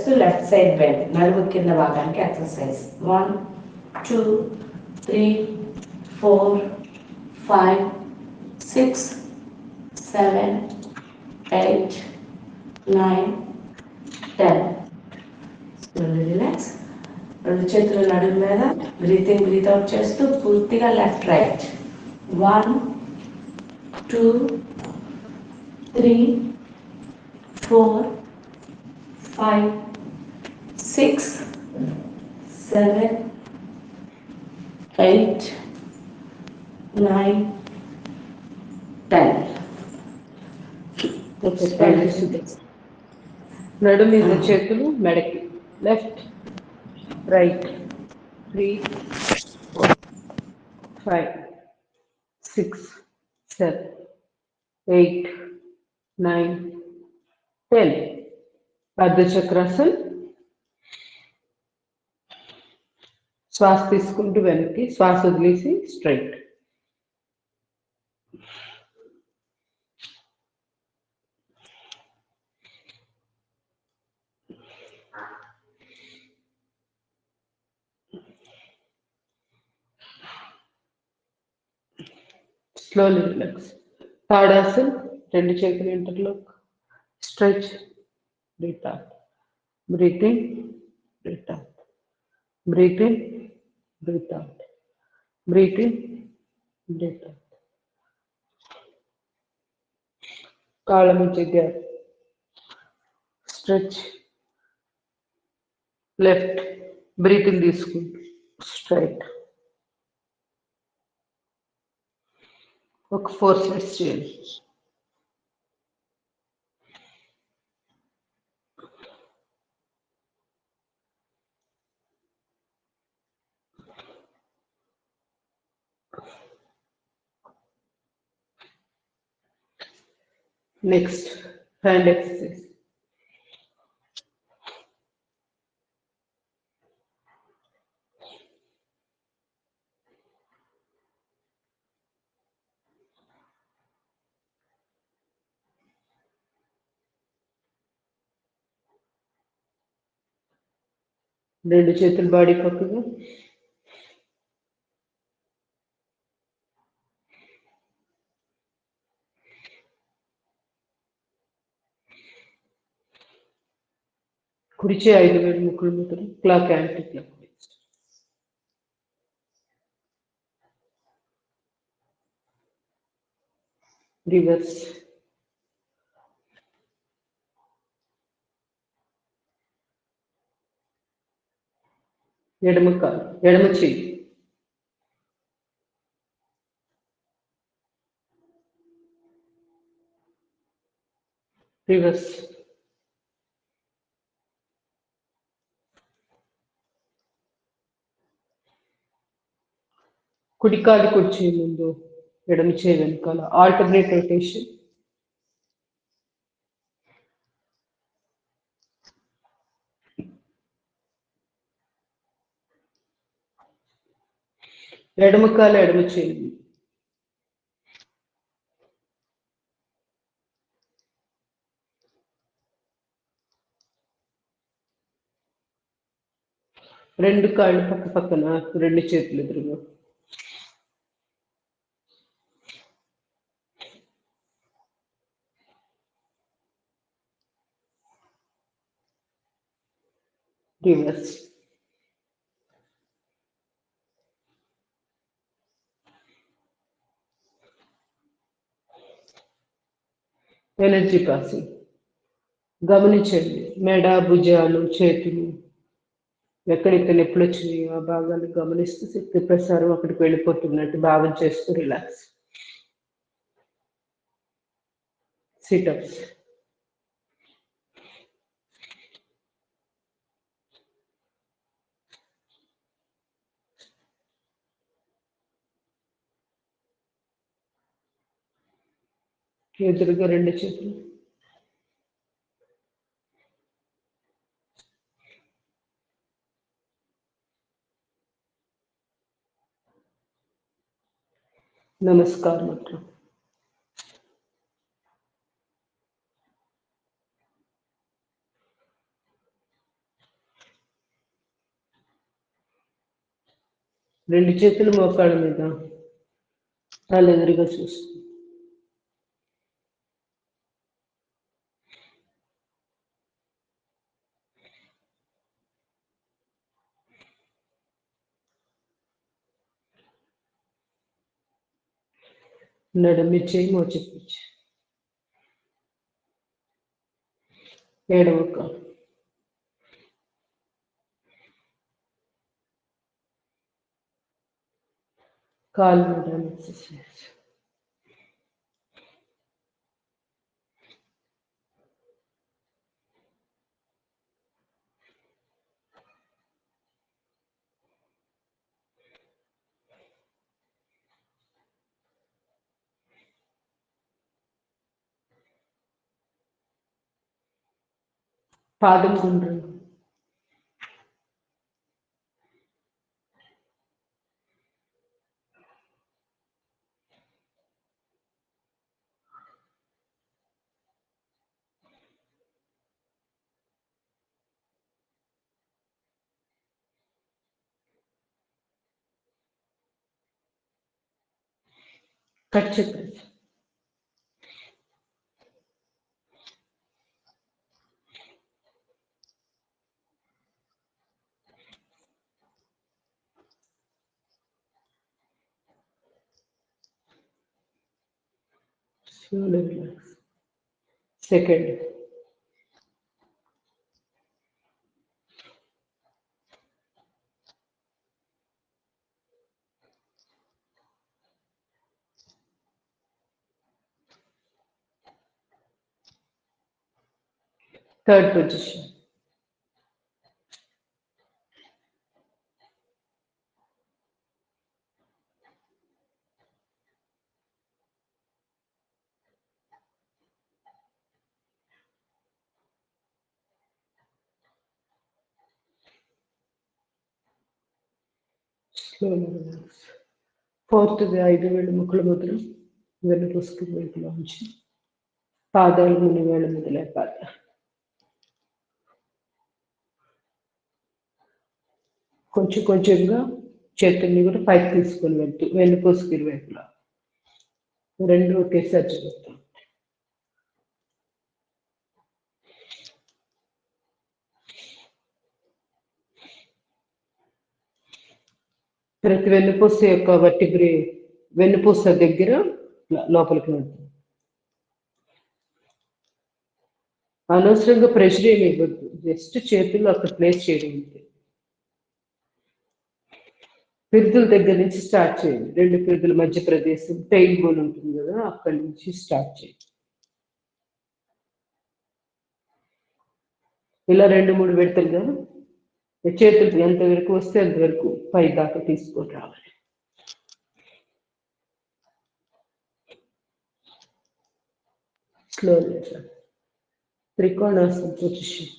చేస్తూ left side bend, నడుము కింద భాగానికి ఎక్సర్సైజ్. 1 2 3 4 5 6 7 8 9 10. Slowly relax. రెండు చేతులు నడుము మీద బ్రీతింగ్ బ్రీత్ అవుట్ చేస్తూ పూర్తిగా లెఫ్ట్ రైట్. 1 2 3 4 5 6 7 8 9 10. నడుము మీద చేతులు మెడకి. Left right 3 4 5 6 7 8 9 10. అర్ధచక్రాసన్. శ్వాస తీసుకుంటూ వెనక్కి, శ్వాస వదిలేసి స్ట్రైట్. Slowly relax. Tadasana, రెండు చేతులు interlock. Stretch, breathe out. Breathe in, breathe out. Breathe in, breathe out. Breathe in, breathe out. కాళ్ళ మధ్య gap. Stretch. Left, breathe in తీసుకుంటూ straight. ఒక 4 సెట్స్ చేయండి. Next hand exercise. రెండు చేతులు బాడీ పక్కగా. కుడిచే 5 వేలు ముక్కులు ముద్దలు. Clock anti clock. రివర్స్. ఎడమ కాలు, ఎడమ చేయి. రివర్స్. కుడి కాలు కుడి చేయి ముందు, ఎడమ చేయి వెనకాల. Alternate rotation. ఎడమ కాలు ఎడమ చేయి. రెండు కాళ్ళు పక్క పక్కన, రెండు చేతులు ఎదురుగా. రివర్స్. Energy passing. గమనించండి మెడ, భుజాలు, చేతులు ఎక్కడైతే నొప్పులు వచ్చినాయో ఆ భాగాన్ని గమనిస్తూ శక్తి ప్రసారం అక్కడికి వెళ్ళిపోతున్నట్టు భావన చేస్తూ రిలాక్స్. సిటప్స్. ఎదురుగా రెండు చేతులు. నమస్కారం. రెండు చేతులు మోకాళ్ళ మీద, తల ఎదురుగా చూస్తూ. నడుమి చేయి మోచిపుచ్చి, ఎడవక. కాలు మీద ఎక్సర్సైజ్. పాదం గుండ్రం. కట్ చెప్పేసి. Slowly relax. Second. Third position. Slowly relax. Fourth, 5 వేళ్ళు ముక్కుల ముద్ర. వెన్నుపూసకి వైపులో ఉంచి పాదాలు 3 వేళ్ళ మీద లేపాలి. కొంచెం కొంచెంగా చేతుల్ని కూడా పైకి తీసుకొని వెళ్తూ వెన్నుపూసకి ఇరువైపులా. రెండు ఒకేసారి జరుగుతాం. ప్రతి వెన్నుపూస యొక్క వర్టిబ్రే వెన్నుపూస దగ్గర లోపలికి వెళ్తాం. అనవసరంగా ప్రెషర్ ఏమి ఇవ్వద్దు, జస్ట్ చేతులు అక్కడ ప్లేస్ చేయడం అంతే. పిరుదుల దగ్గర నుంచి స్టార్ట్ చేయండి. రెండు పిరుదుల మధ్య ప్రదేశం టైల్ బోన్ ఉంటుంది కదా, అక్కడి నుంచి స్టార్ట్ చేయండి. ఇలా 2-3 విడతలు కదా, చేతులు ఎంతవరకు వస్తే అంతవరకు పై దాకా తీసుకొని రావాలి. Slowly trikonasana position.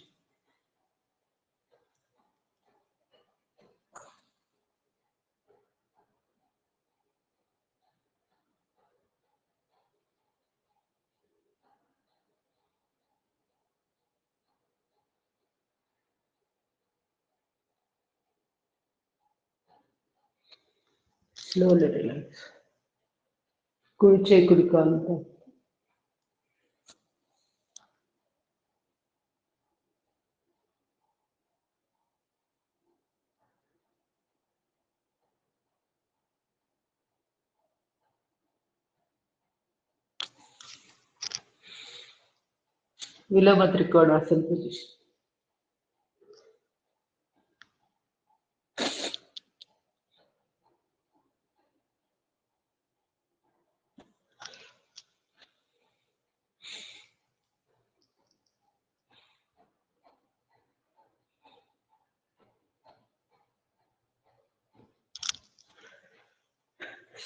Slowly relax. కుడి చేయి కుడి కాలుతో. విలోమ trikonasana position.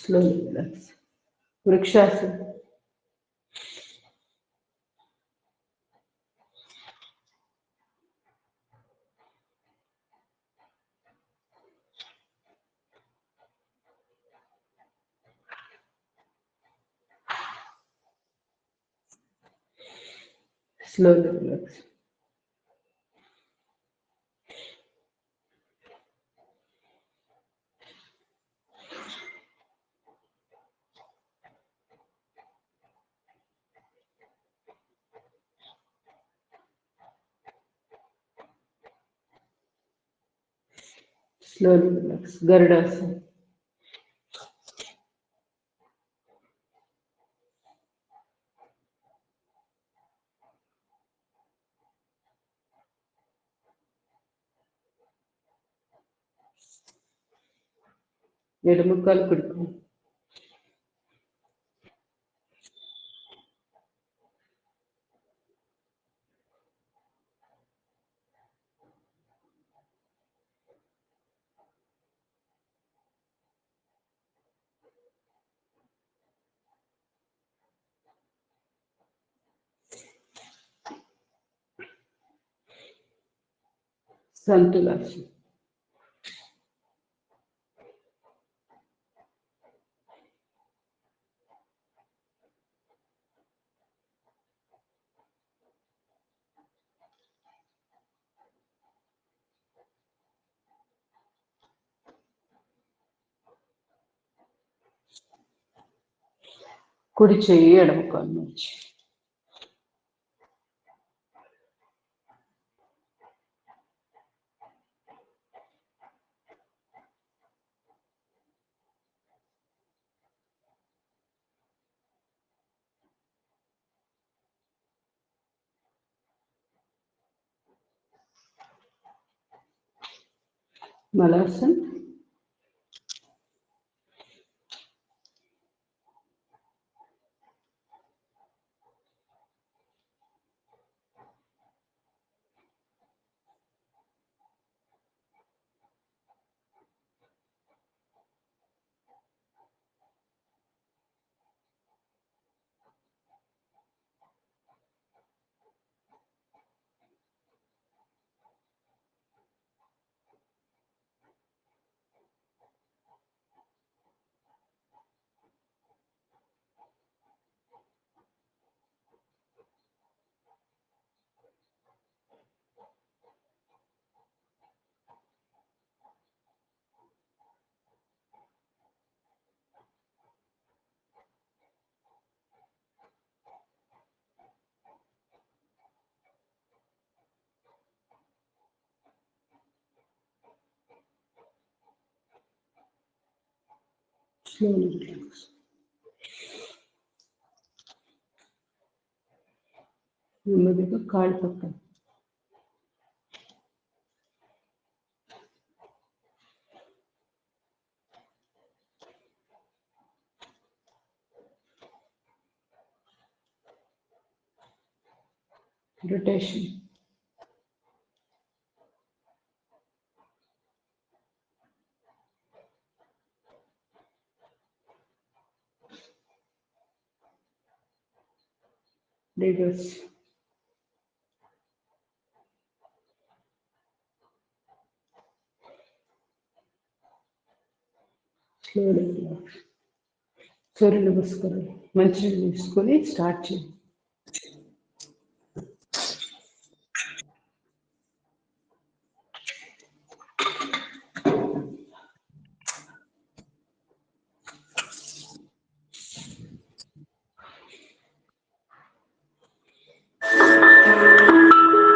Slowly relax. వృక్షాసన. Slowly relax. Slowly relax. Garudasana. ఎడమకాలు కుడికాలు. సంతులాసన. కుడి చెయ్యి ఎడమకాలు నుంచి. మలాసన్. Slowly relax. నెమ్మదిగా కాళ్ళు పక్కన. రొటేషన్. రివర్స్. Slowly relax. సూర్య నమస్కారం. మంచినీళ్ళు తీసుకొని స్టార్ట్ చేయండి.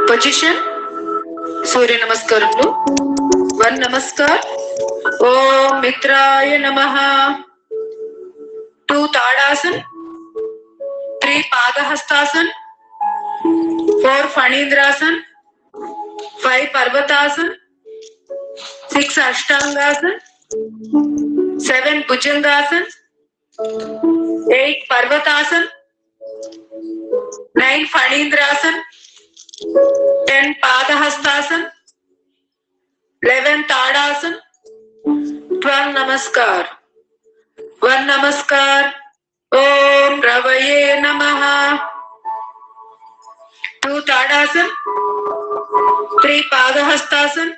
పొజిషన్. సూర్య నమస్కారములు. 1 నమస్కార్. ఓం మిత్రాయ నమః. 2 తాడాసన్. 3 పాదహస్తాసన్. 4 ఫణీంద్రాసన్. 5 పర్వతాసన్. 6 అష్టాంగాసన్. 7 భుజంగాసన్. 8 పర్వతాసన్. 9 ఫణీంద్రాసన్. 10 पादहस्तासन. 11 ताड़ासन. 12 नमस्कार. 1 नमस्कार. ओम रवये नमः. 2 ताड़ासन. 3 पादहस्तासन.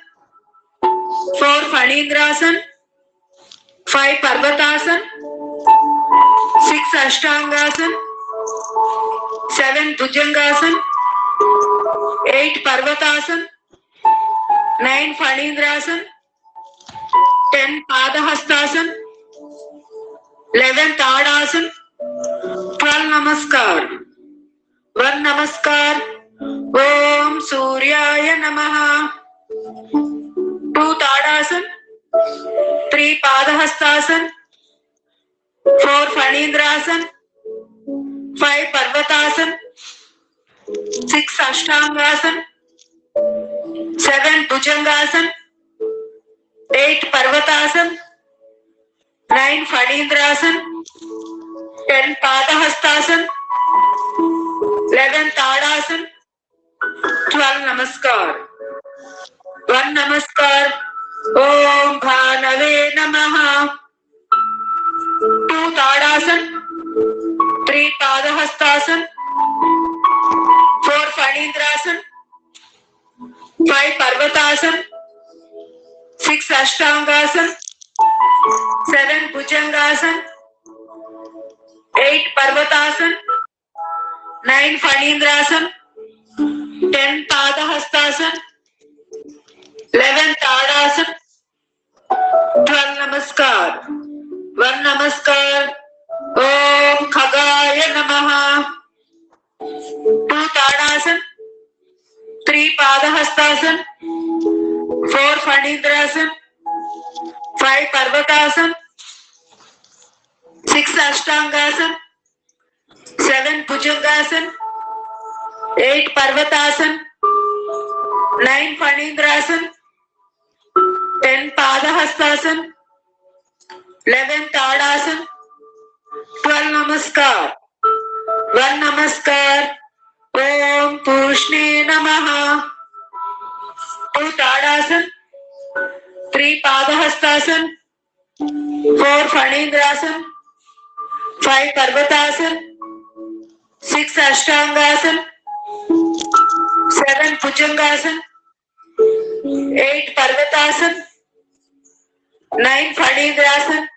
4 फणींद्रासन. 5 पर्वतासन. 6 अष्टांगासन. 7 भुजंगासन. 8 पर्वतासन. 9 फणींद्रासन. 10 पादहस्तासन. 11 ताड़ासन. 12 नमस्कार. 1 नमस्कार. ओम सूर्याय नमः. 2 ताड़ासन. 3 Padahastasana, 4 Phanindrasana, 5 Parvatasana, 6 Ashtangasana, 7 Bhujangasana, 8 Parvatasana, 9 Phanindrasana, 10 Padahastasana, 11 Tadasana, 12 Namaskar. 1 Namaskar. Om Bhanave Namaha. 2 Tadasana, 3 Padahastasana, 4 Phanindrasana, 5 Parvatasana, 6 Ashtangasana, 7 Bhujangasana, 8 Parvatasana, 9 Phanindrasana, 10 Padahastasana, 11 Tadasana, 12 Namaskar. 1 Namaskar. Om Khagaya Namaha. 2 Tadasana, 3 Padahastasana, 4 Phanindrasana, 5 Parvatasana, 6 Ashtangasana, 7 Bhujangasana, 8 Parvatasana, 9 Phanindrasana, 10 Padahastasana, 11 Tadasana, 12 Namaskar. 1 Namaskar. Om Pushne Namaha. 2 Tadasana, 3 Padahastasana, 4 Phanindrasana, 5 Parvatasana, 6 Ashtangasana, 7 Bhujangasana, 8 Parvatasana, 9 Phanindrasana,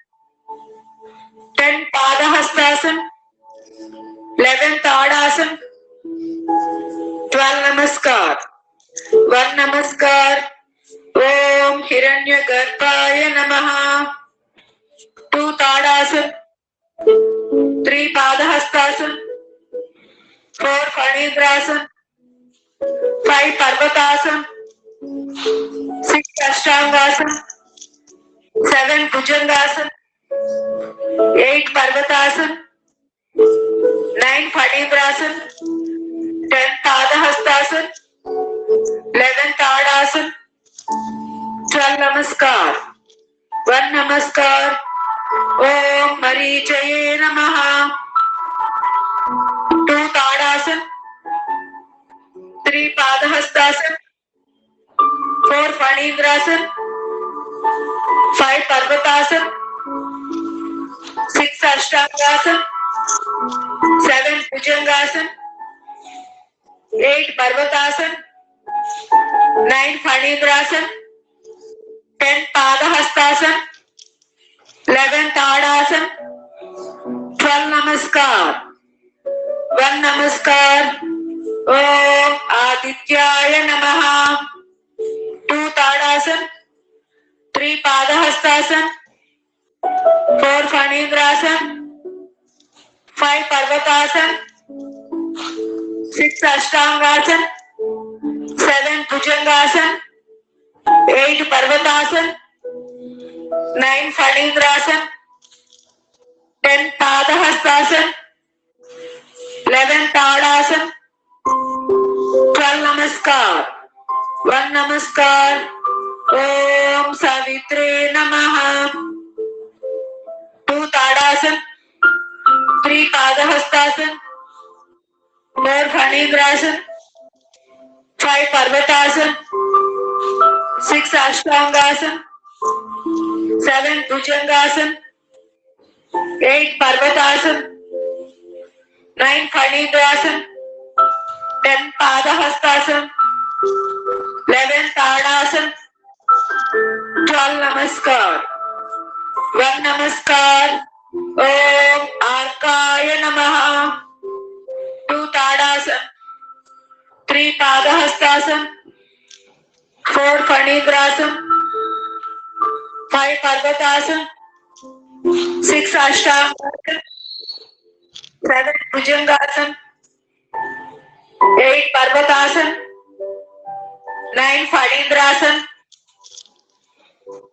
10 Padahastasana, 11 Tadasana, 12 Namaskar. 1 Namaskar. Om Hiranya Garbhaya Namaha. 2 Tadasana, 3 Padahastasana, 4 Phanindrasana, 5 Parvatasana, 6 Ashtangasana, 7 Bhujangasana, 8 Parvatasana, 9 Phanindrasana, 10 Padahastasana, 11 Tadasana, 12 Namaskar. 1 Namaskar. Om Marichaye Namaha. 2 Tadasana, 3 Padahastasana, 4 Phanindrasana, 5 Parvatasana, 6 Ashtangasana, 7 Bhujangasana, 8 Parvatasana, 9 Phanindrasana, 10 Padahastasana, 11 Tadasana, 12 Namaskar. 1 Namaskar. Om Adityaya Namaha. 2 Tadasana, 3 Padahastasana, 4 Phanindrasana, 5 Parvatasana, 6 Ashtangasana, 7 Bhujangasana, 8 Parvatasana, 9 Phanindrasana, 10 Padahastasana, 11 Tadasana, 12 Namaskar. 1 Namaskar. Om Savitre Namaha. 2 Tadasana, 3 Padahastasana, 4 Phanindrasana, 5 Parvatasana, 6 Ashtangasana, 7 Bhujangasana, 8 Parvatasana, 9 Phanindrasana, 10 Padahastasana, 11 Tadasana, 12 Namaskar. 1 Namaskar. Om Arkaya Namaha. 2 Tadasana, 3 Padahastasana, 4 Phanindrasana, 5 Parvatasana, 6 Ashtangasana, 7 Bhujangasana, 8 Parvatasana, 9 Phanindrasana,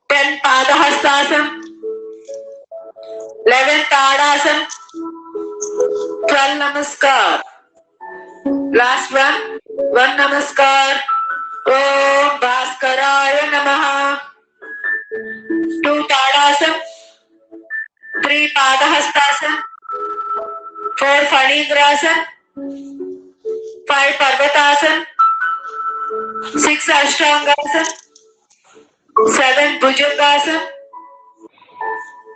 10 10 Padahastasana, 11 Tadasana, 12 Namaskar. Last one Namaskar. Om Bhaskaraya Namaha. 2 Tadasana, 3 Padahastasana, 4 Panigrasana, 5 Parvatasana, 6 Ashtangasana, 7 Bhujangasana,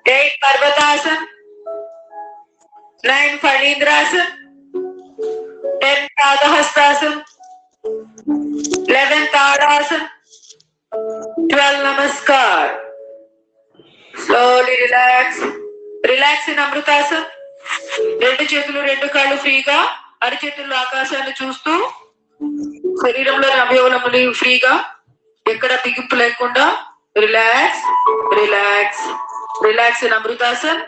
8 Parvatasana, 9 Panigrasana, 10 Padahastasana, 11 Tadasana, 12 Namaskar. Slowly relax. Relax in Amritasana. రెండు చేతులు రెండు కాళ్ళు ఫ్రీగా, అరిచేతుల్లో ఆకాశాన్ని చూస్తూ శరీరంలోని అవయవములు ఫ్రీగా, ఎక్కడ బిగింపు లేకుండా రిలాక్స్ రిలాక్స్ రిలాక్స్ ఇన్ అమృతాసన్.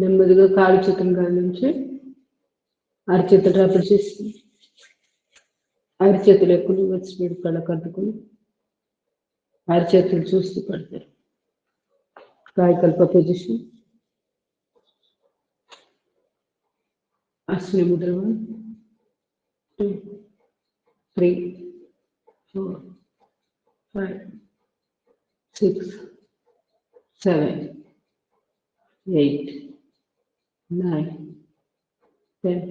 నెమ్మదిగా కాలు చేతుల కాడి నుంచి అరచేతులు రబ్బర్ చేసి అరచేతులు ఎక్కువ వచ్చి కళ్ళకు అద్దుకుని అరచేతులు చూస్తూ పడతారు. Kayakalp position. Ashwini Mudra 1 2 3 4 5 6 7 8 9 10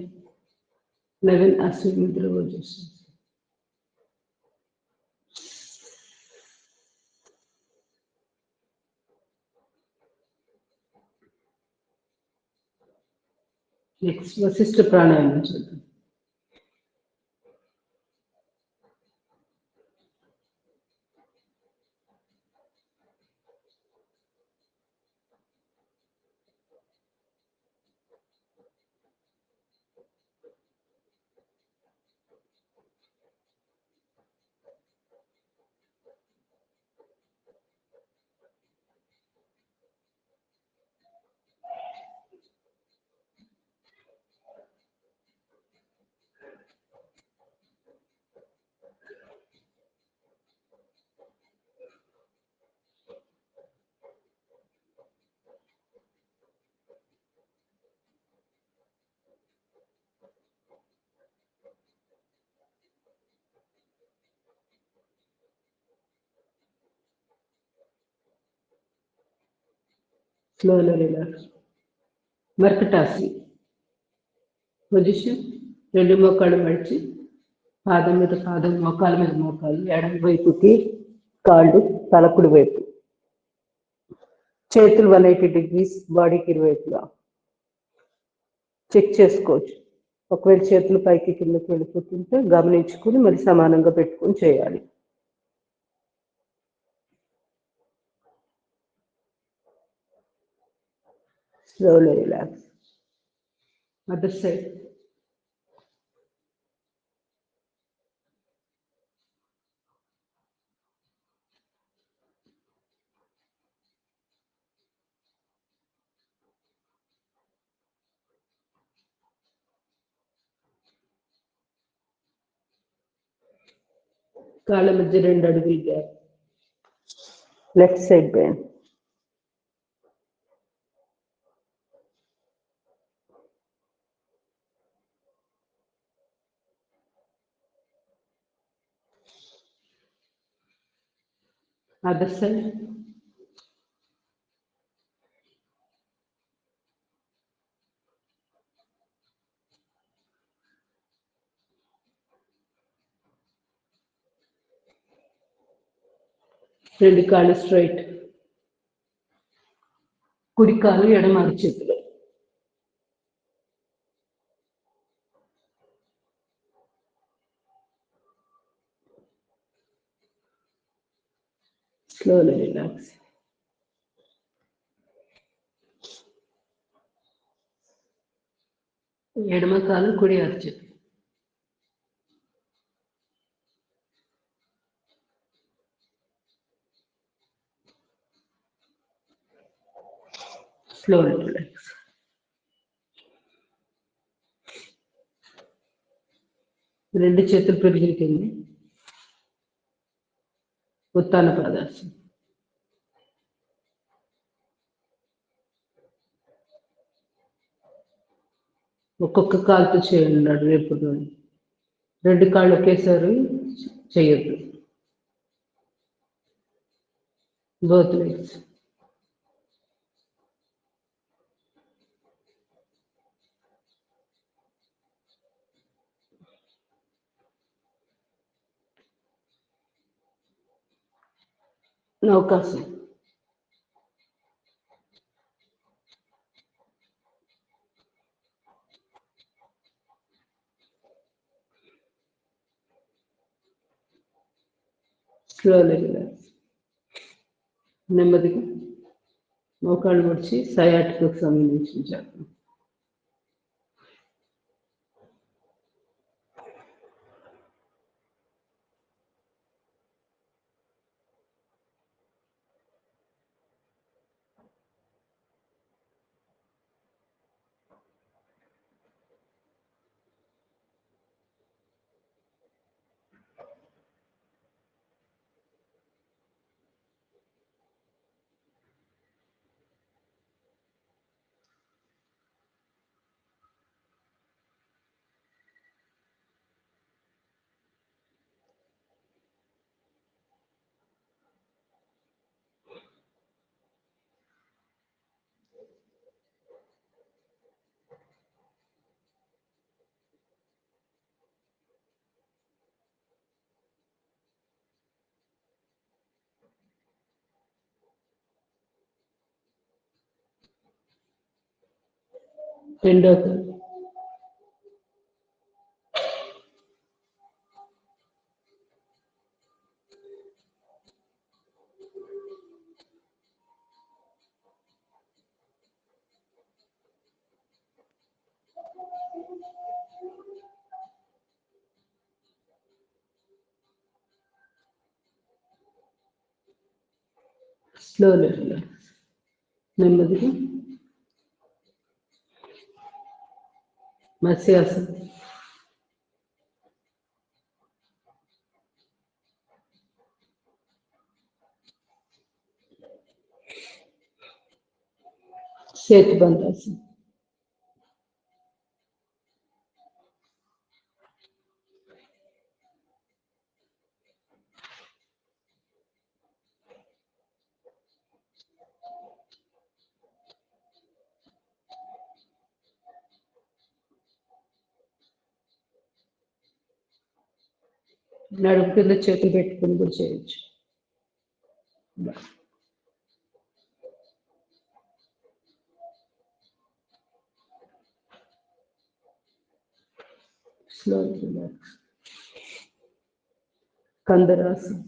11 Ashwini Mudra position. Next Vashishtha ప్రాణాయామం చూద్దాం. Slowly relax. మర్కటాసి పొజిషన్. రెండు మోకాళ్ళు మడిచి పాదం మీద పాదం, మోకాల మీద మోకాలు, ఎడమ వైపుకి కాళ్ళు, తలకుడి వైపు, చేతులు 180 డిగ్రీస్ బాడీకి ఇరువైపులా చెక్ చేసుకోవచ్చు. ఒకవేళ చేతులు పైకి కిందకి వెళ్ళిపోతుంటే గమనించుకుని మరి సమానంగా పెట్టుకుని చేయాలి. Slowly relax. Other side. కాళ్ళ మధ్య 2 అడుగులు gap. Left side bend. Other side. రెండు కాళ్ళు స్ట్రైట్. కుడి కాలు ఎడమ అరచేతిలో. Slowly relax. ఎడమ కాలు కుడి అరచేతి. Slowly relax. రెండు చేతులు పెరిగిన కింద. ఉత్తాన పాదాసనం. ఒక్కొక్క కాలుతో చేయండి రేపు. రెండు కాళ్ళు ఒకేసారి చేయొద్దు. Both legs. నౌకాసనం. Slowly relax. నెమ్మదిగా మోకాళ్ళు ముడిచి సయాటికకు సంబంధించిన జాగ్రత్త. రెండో కాలు. Slowly relax. నెమ్మదిగా మత్స్యాసనం. సేతుబంధాసనం. నడుము కింద చేతులు పెట్టుకుని కూడా చేయొచ్చు. Slowly relax. కందరాసనం.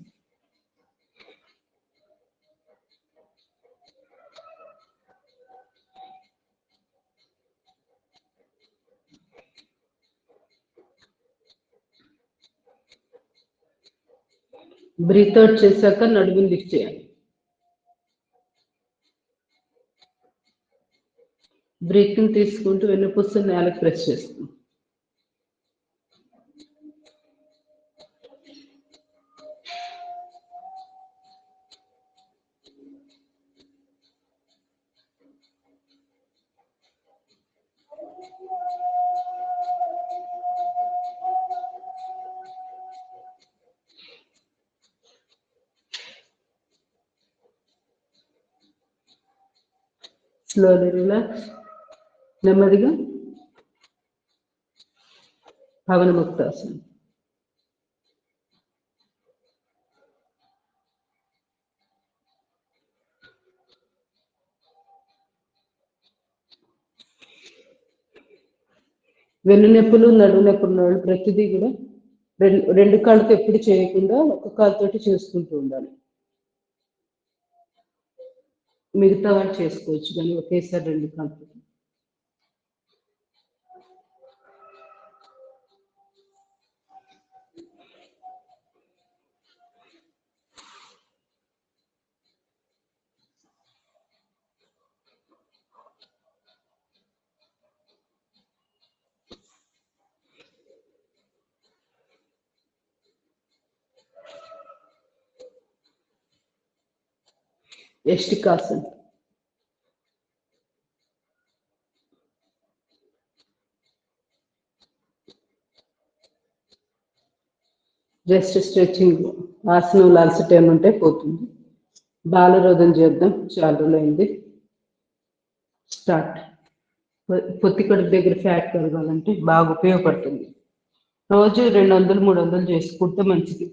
బ్రీత్ అవుట్ చేశాక నడుముని లిఫ్ట్ చేయాలి. బ్రీతింగ్ తీసుకుంటూ వెన్నుపూస నేలకు ప్రెస్ చేస్తుంది. Slowly relax. నెమ్మదిగా పవన ముక్తాసనం. వెన్ను నొప్పులు, నడుము నొప్పులు ఉన్న వాళ్ళు ప్రతిదీ కూడా రెండు కాళ్ళతో ఎప్పుడు చేయకుండా ఒక కాలుతోటి చేసుకుంటూ ఉండాలి. మిగతా వాళ్ళు చేసుకోవచ్చు కానీ ఒకేసారి రెండు కాళ్ళతో. యష్టికాసన్. Just stretching. ఆసనం అలసట ఏమంటే పోతుంది. బాలరోధం చేద్దాం, చాలా రోజులైంది. స్టార్ట్. పొత్తికడుపు దగ్గర ఫ్యాట్ కరగాలంటే బాగా ఉపయోగపడుతుంది. రోజు 200-300 చేసుకుంటే మంచిది.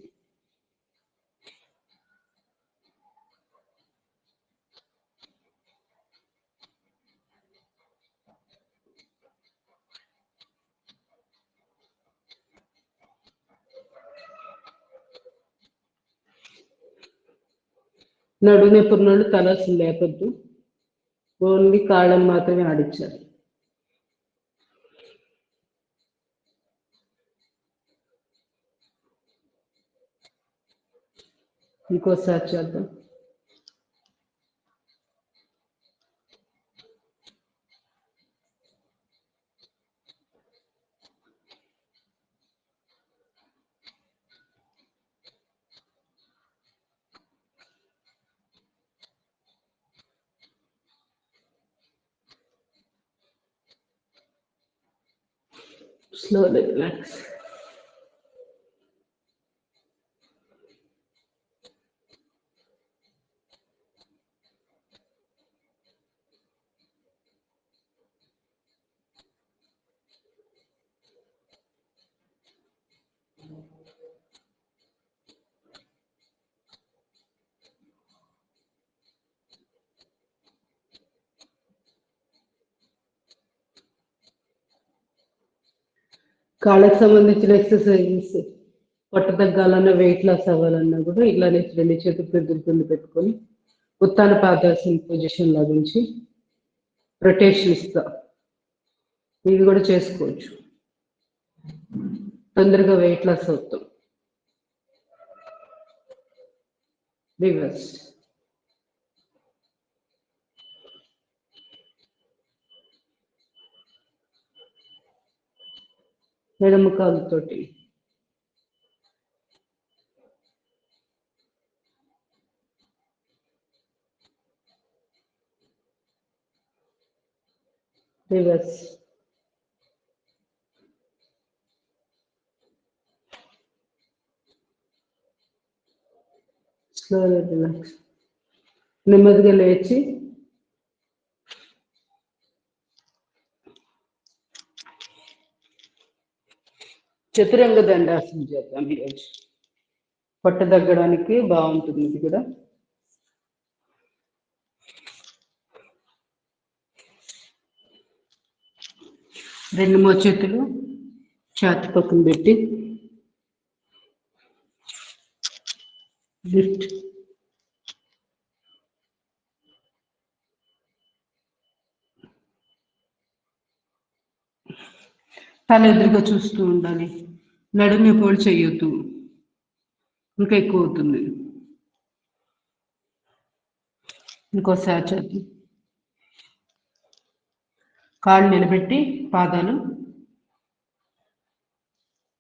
నడుము నొప్పి ఉన్నోళ్ళు తల అసలు లేపద్దు, ఓన్లీ కాళ్ళని మాత్రమే ఆడించాలి. ఇంకోసారి చేద్దాం. Slowly relax. కాళ్ళకి సంబంధించిన ఎక్సర్సైజెస్, పొట్ట తగ్గాలన్నా వెయిట్ లాస్ అవ్వాలన్నా కూడా ఇలానే 2 చేతులు పెద్దలు పెట్టుకొని ఉత్తాన పాదాసన పొజిషన్ లాగుంచి రొటేషన్ ఇస్తా. ఇవి కూడా చేసుకోవచ్చు, తొందరగా వెయిట్ లాస్ అవుతాం. రివర్స్. ఎడమ కాలుతోటి రివర్స్. స్లోగా రిలాక్స్. నెమ్మదిగా లేచి చతురంగ దండాసనం చేద్దాం ఈరోజు. పొట్ట తగ్గడానికి బాగుంటుంది ఇది కూడా. రెండు మోచేతులు ఛాతీ పక్కన పెట్టి లిఫ్ట్. తల ఎదురుగా చూస్తూ ఉండాలి. నడుము నొప్పులు చేయొద్దు, ఇంకా ఎక్కువ అవుతుంది. ఇంకోసారి చేద్దాం. కాళ్ళు నిలబెట్టి పాదాలు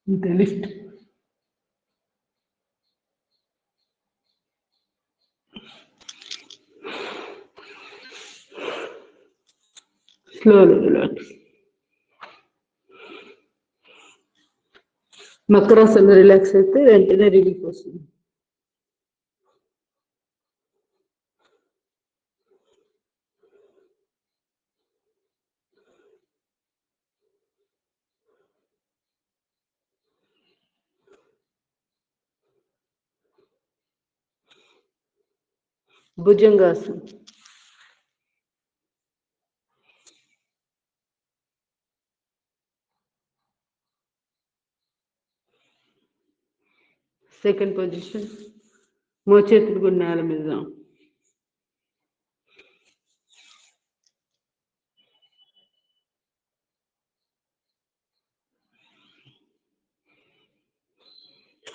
ఇంకా లిఫ్ట్. Slowly relax. మకరాసన రిలాక్స్ అయితే వెంటనే రిలీఫ్ వస్తుంది. భుజంగాసనం. సెకండ్ పొజిషన్, మోచేతులు కూడా నేల మీద.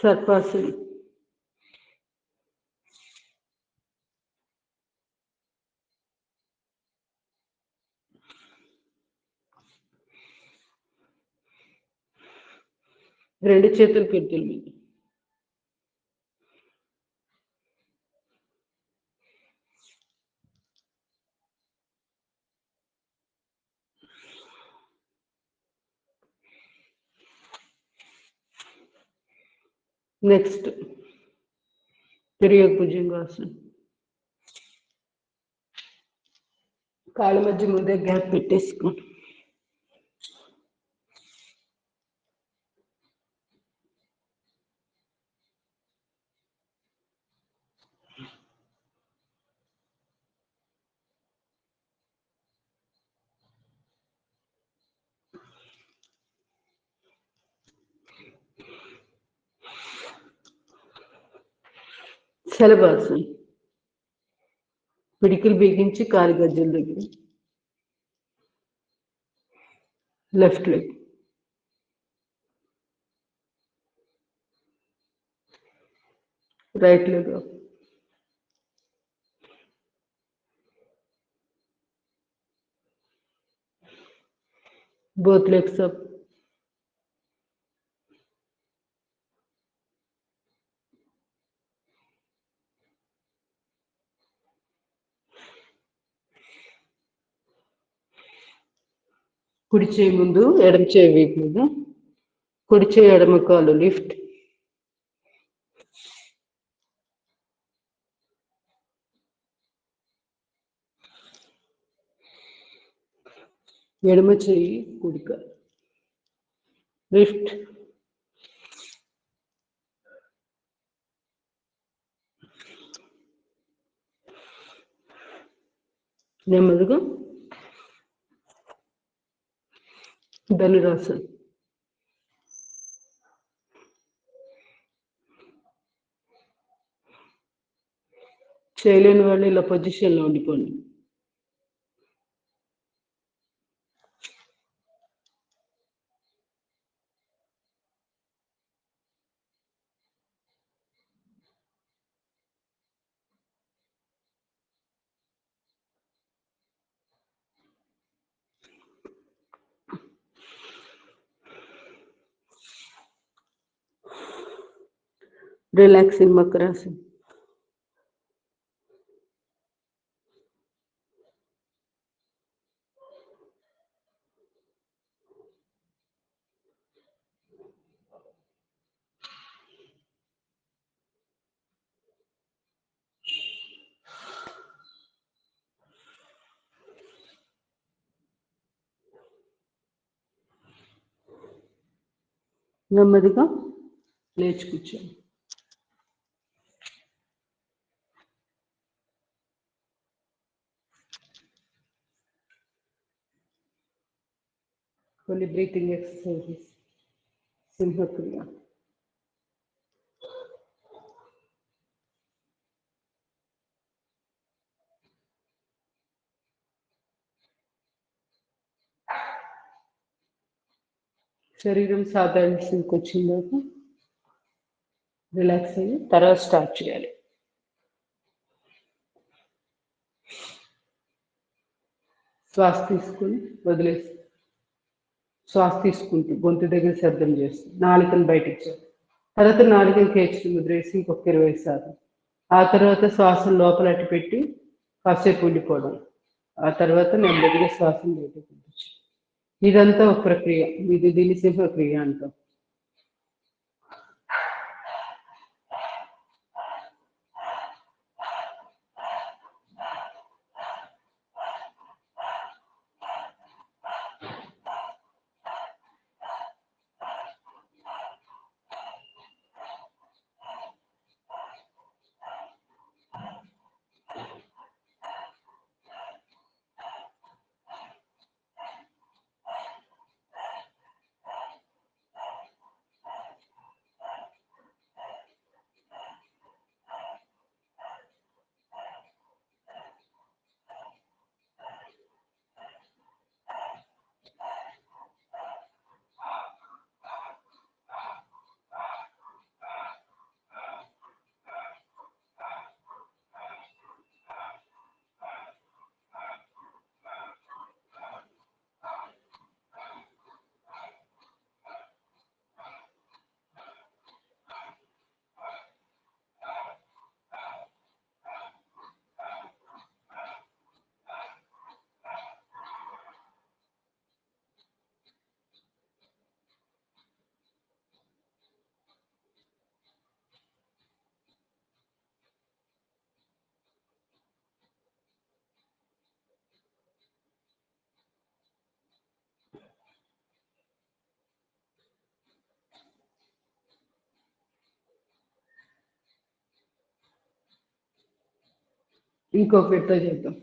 సర్పాసనం. రెండు చేతులు పిడికిల మీద. నెక్స్ట్ తిరిగే భుజంగాసనం. కాళ్ళ మధ్య ముందే గ్యాప్ పెట్టేసుకోండి. శలభాసనం. పిడికిలు బిగించి కాలి గజ్జల దగ్గర. Left leg. Right leg up. Both legs up. కుడి చేయి ముందు, ఎడమ చేయి వీపు మీద. కుడి చేయి ఎడమ కాలు లిఫ్ట్. ఎడమ చేయి కుడి కాలు లిఫ్ట్. నెమ్మదిగా ధనురాసనం. చేయలేని వాళ్ళు ఇలా పొజిషన్లో ఉండిపోండి. రిలాక్సింగ్ మకరాసనం. నెమ్మదిగా లేచి కూర్చోండి. కొన్ని బ్రీతింగ్ ఎక్సర్సైజెస్. సింహక్రియ. శరీరం సాధారణ స్థితికి వచ్చిందాక రిలాక్స్ అయ్యి తర్వాత స్టార్ట్ చేయాలి. శ్వాస తీసుకుని వదిలేసి, శ్వాస తీసుకుంటూ గొంతు దగ్గర శబ్దం చేస్తూ నాలుకను బయటికి చేయాలి. తర్వాత నాలుకను కేచులు ముద్రేసి ఇంకొక 20 సార్లు. ఆ తర్వాత శ్వాసను లోపల అట్టి పెట్టి కాసేపు ఉండిపోవడం. ఆ తర్వాత నెమ్మదిగా శ్వాసను బయటకు పంపించు. ఇదంతా ఒక ప్రక్రియ. దీన్ని సింహక్రియ అంటాం. ఇంకొకటితో చేద్దాం.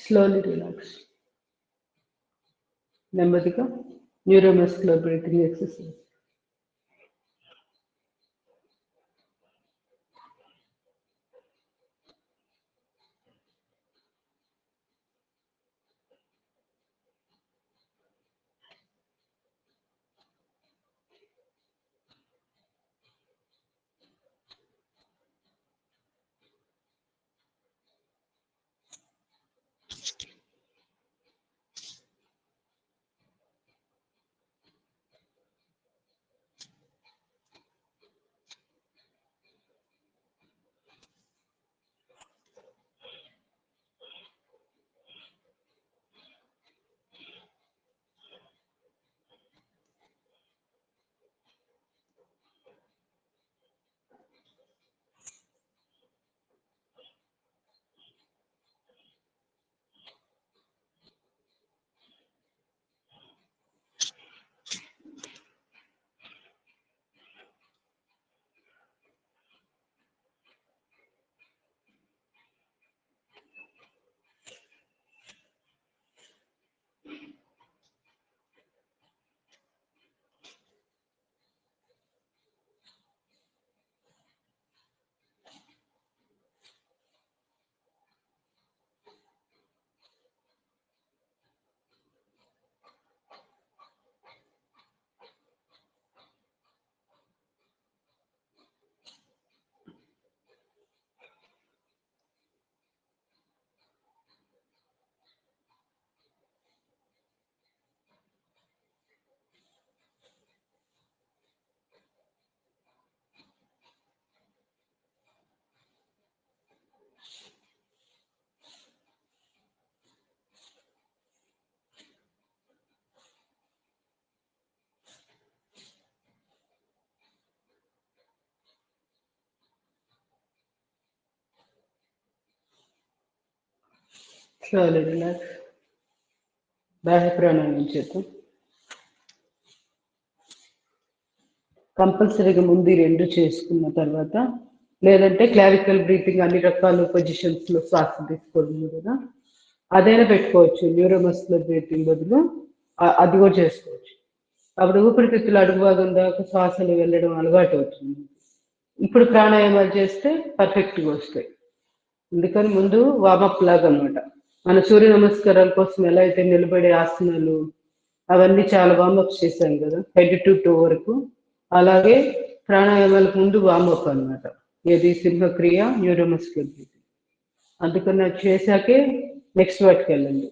Slowly relax. నెమ్మదిగా neuromuscular breathing exercise. Slowly relax. బాహ్య ప్రాణాయామం చేద్దాం. కంపల్సరీగా ముందు ఈ రెండు చేసుకున్న తర్వాత, లేదంటే క్లారికల్ బ్రీతింగ్ అన్ని రకాల పొజిషన్స్ లో శ్వాస తీసుకోవడం కదా, అదైనా పెట్టుకోవచ్చు. న్యూరోమస్కులర్ బ్రీతింగ్ బదులు అది కూడా చేసుకోవచ్చు. అప్పుడు ఊపిరితిత్తులు అడుగు భాగం దాకా శ్వాసలు వెళ్ళడం అలవాటు అవుతుంది. ఇప్పుడు ప్రాణాయామాలు చేస్తే పర్ఫెక్ట్గా వస్తాయి. అందుకని ముందు వామప్ లాగా అనమాట. మన సూర్య నమస్కారాల కోసం ఎలా అయితే నిలబడే ఆసనాలు అవన్నీ చాలా వామప్ చేశాం కదా, హెడ్ టు టో వరకు. అలాగే ప్రాణాయామాలకు ముందు వామప్ అనమాట. ఏది సింహక్రియ, న్యూరోమస్కులర్ బ్రీతింగ్. అందుకని అది చేశాకే నెక్స్ట్ వాటికి వెళ్ళండి.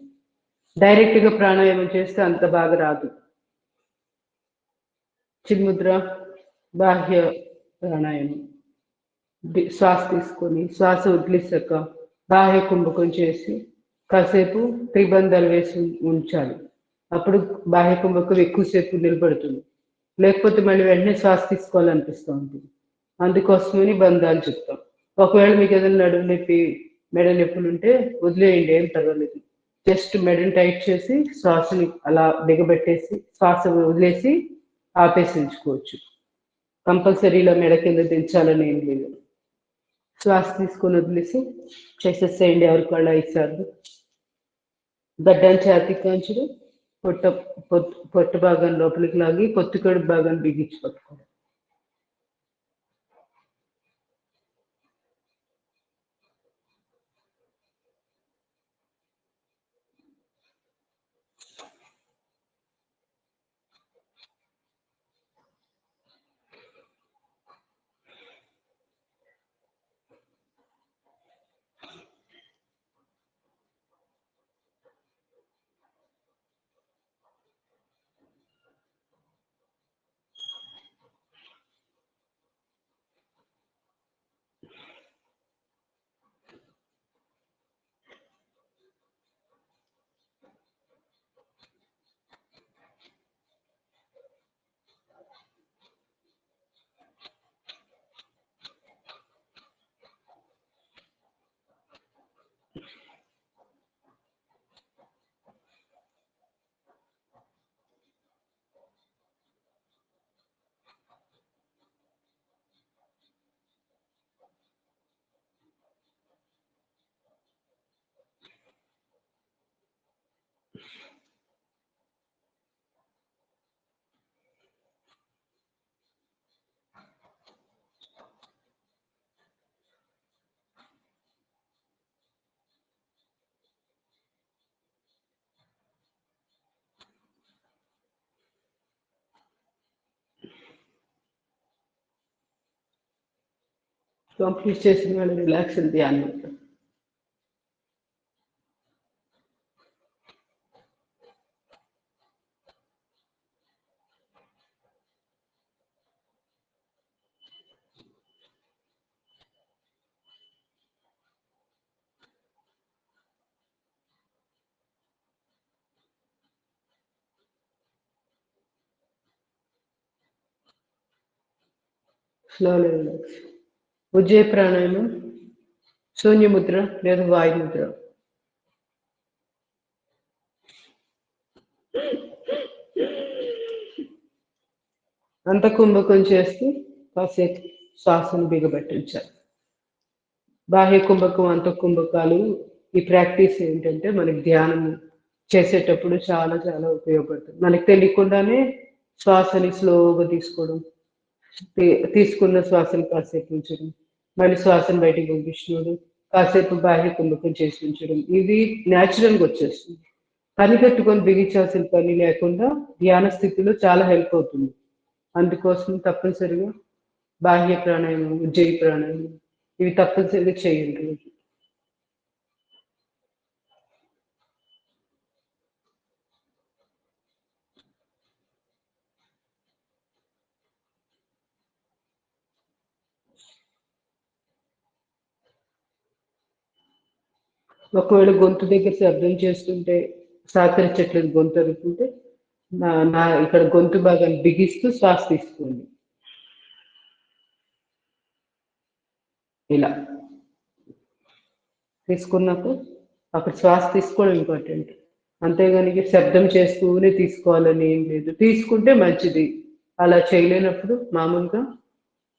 డైరెక్ట్గా ప్రాణాయామం చేస్తే అంత బాగా రాదు. చిన్ముద్ర బాహ్య ప్రాణాయామం. శ్వాస తీసుకొని శ్వాస వదిలేసాక బాహ్య కుంభకం చేసి కాసేపు త్రిబంధాలు వేసి ఉంచాలి. అప్పుడు బాహ్య కుంభకం ఎక్కువసేపు నిలబడుతుంది. లేకపోతే మళ్ళీ వెంటనే శ్వాస తీసుకోవాలనిపిస్తూ ఉంటుంది. అందుకోసమని బంధాలు చెప్తాం. ఒకవేళ మీకు ఏదైనా నడుము నొప్పి, మెడ నొప్పులు ఉంటే వదిలేయండి, ఏం పర్వాలేదు. జస్ట్ మెడని టైట్ చేసి శ్వాసని అలా బిగబెట్టేసి శ్వాస వదిలేసి ఆపేసి ఉంచుకోవచ్చు. కంపల్సరీ ఇలా మెడ కింద దించాలని ఏం లేదు. శ్వాస తీసుకొని వదిలేసి చేసేసేయండి. ఎవరికి వాళ్ళు 5 సార్లు. గడ్డాన్ని ఛాతీకి కాంచడం, పొట్ట పొట్ట భాగం లోపలికి లాగి పొత్తికడుపు భాగాన్ని బిగించి పట్టుకోవడం. కంప్లీట్ చేసిన వాళ్ళు రిలాక్స్ ధ్యానం. Slowly relax. ఉజ్జయ ప్రాణాయామం, శూన్యముద్ర లేదా వాయుముద్ర. అంత కుంభకం చేస్తూ కాసేపు శ్వాసను బిగబెట్టించాలి. బాహ్య కుంభకం, అంత కుంభకాలు ఈ ప్రాక్టీస్ ఏంటంటే మనకి ధ్యానం చేసేటప్పుడు చాలా చాలా ఉపయోగపడుతుంది. మనకి తెలియకుండానే శ్వాసని స్లోగా తీసుకోవడం, తీసుకున్న శ్వాసను కాసేపు ఉంచడం, మళ్ళీ శ్వాసను బయటికి పంపించడం, కాసేపు బాహ్య కుంభకం చేసి ఉంచడం, ఇది న్యాచురల్గా వచ్చేస్తుంది. పని కట్టుకొని బిగించాల్సిన పని లేకుండా ధ్యాన స్థితిలో చాలా హెల్ప్ అవుతుంది. అందుకోసం తప్పనిసరిగా బాహ్య ప్రాణాయామం, ఉజ్జయి ప్రాణాయామం ఇవి తప్పనిసరిగా చేయండి. ఒకవేళ గొంతు దగ్గర శబ్దం చేస్తుంటే సహకరించట్లేదు, గొంతు అనుకుంటే నా ఇక్కడ గొంతు భాగాన్ని బిగిస్తూ శ్వాస తీసుకోండి. ఇలా తీసుకున్నాక అక్కడ శ్వాస తీసుకోవడం ఇంపార్టెంట్. అంతేగాని శబ్దం చేస్తూనే తీసుకోవాలని ఏం లేదు. తీసుకుంటే మంచిది. అలా చేయలేనప్పుడు మామూలుగా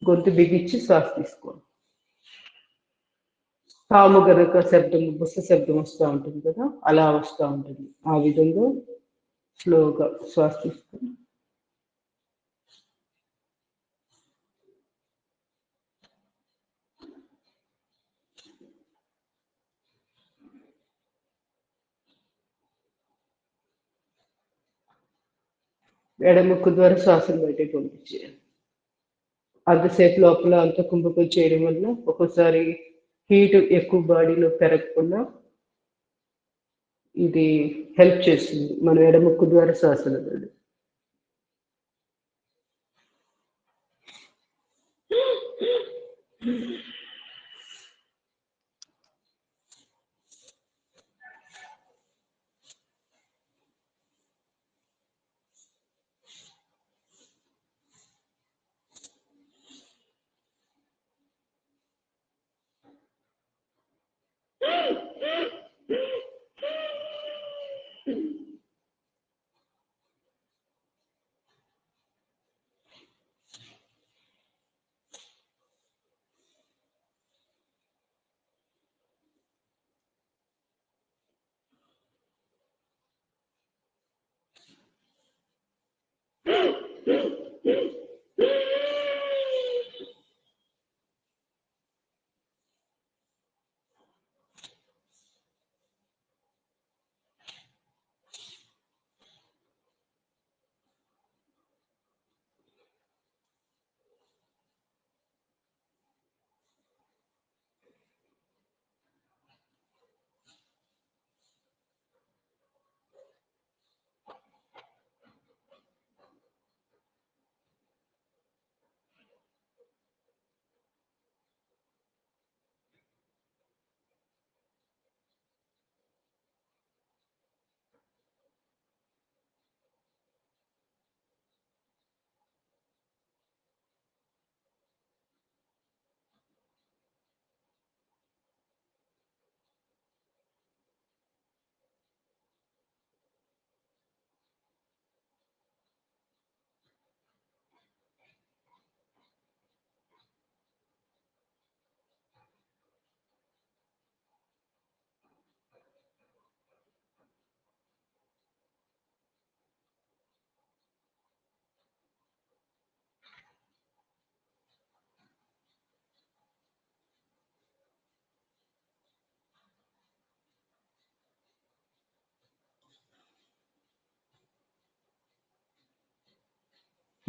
గొంతు బిగించి శ్వాస తీసుకోండి. పాము గనక శబ్దం, బుస్స శబ్దం వస్తూ ఉంటుంది కదా, అలా వస్తూ ఉంటుంది. ఆ విధంగా స్లోగా శ్వాస తీసుకొని ఎడముక్కు ద్వారా శ్వాసను బయటకు పంపించేయాలి. అంతసేపు లోపల అంత కుంభకం చేయడం వల్ల ఒక్కోసారి హీట్ ఎక్కువ బాడీలో పెరగకుండా ఇది హెల్ప్ చేస్తుంది. మనం ఎడముక్కు ద్వారా శ్వాసను వదలడం.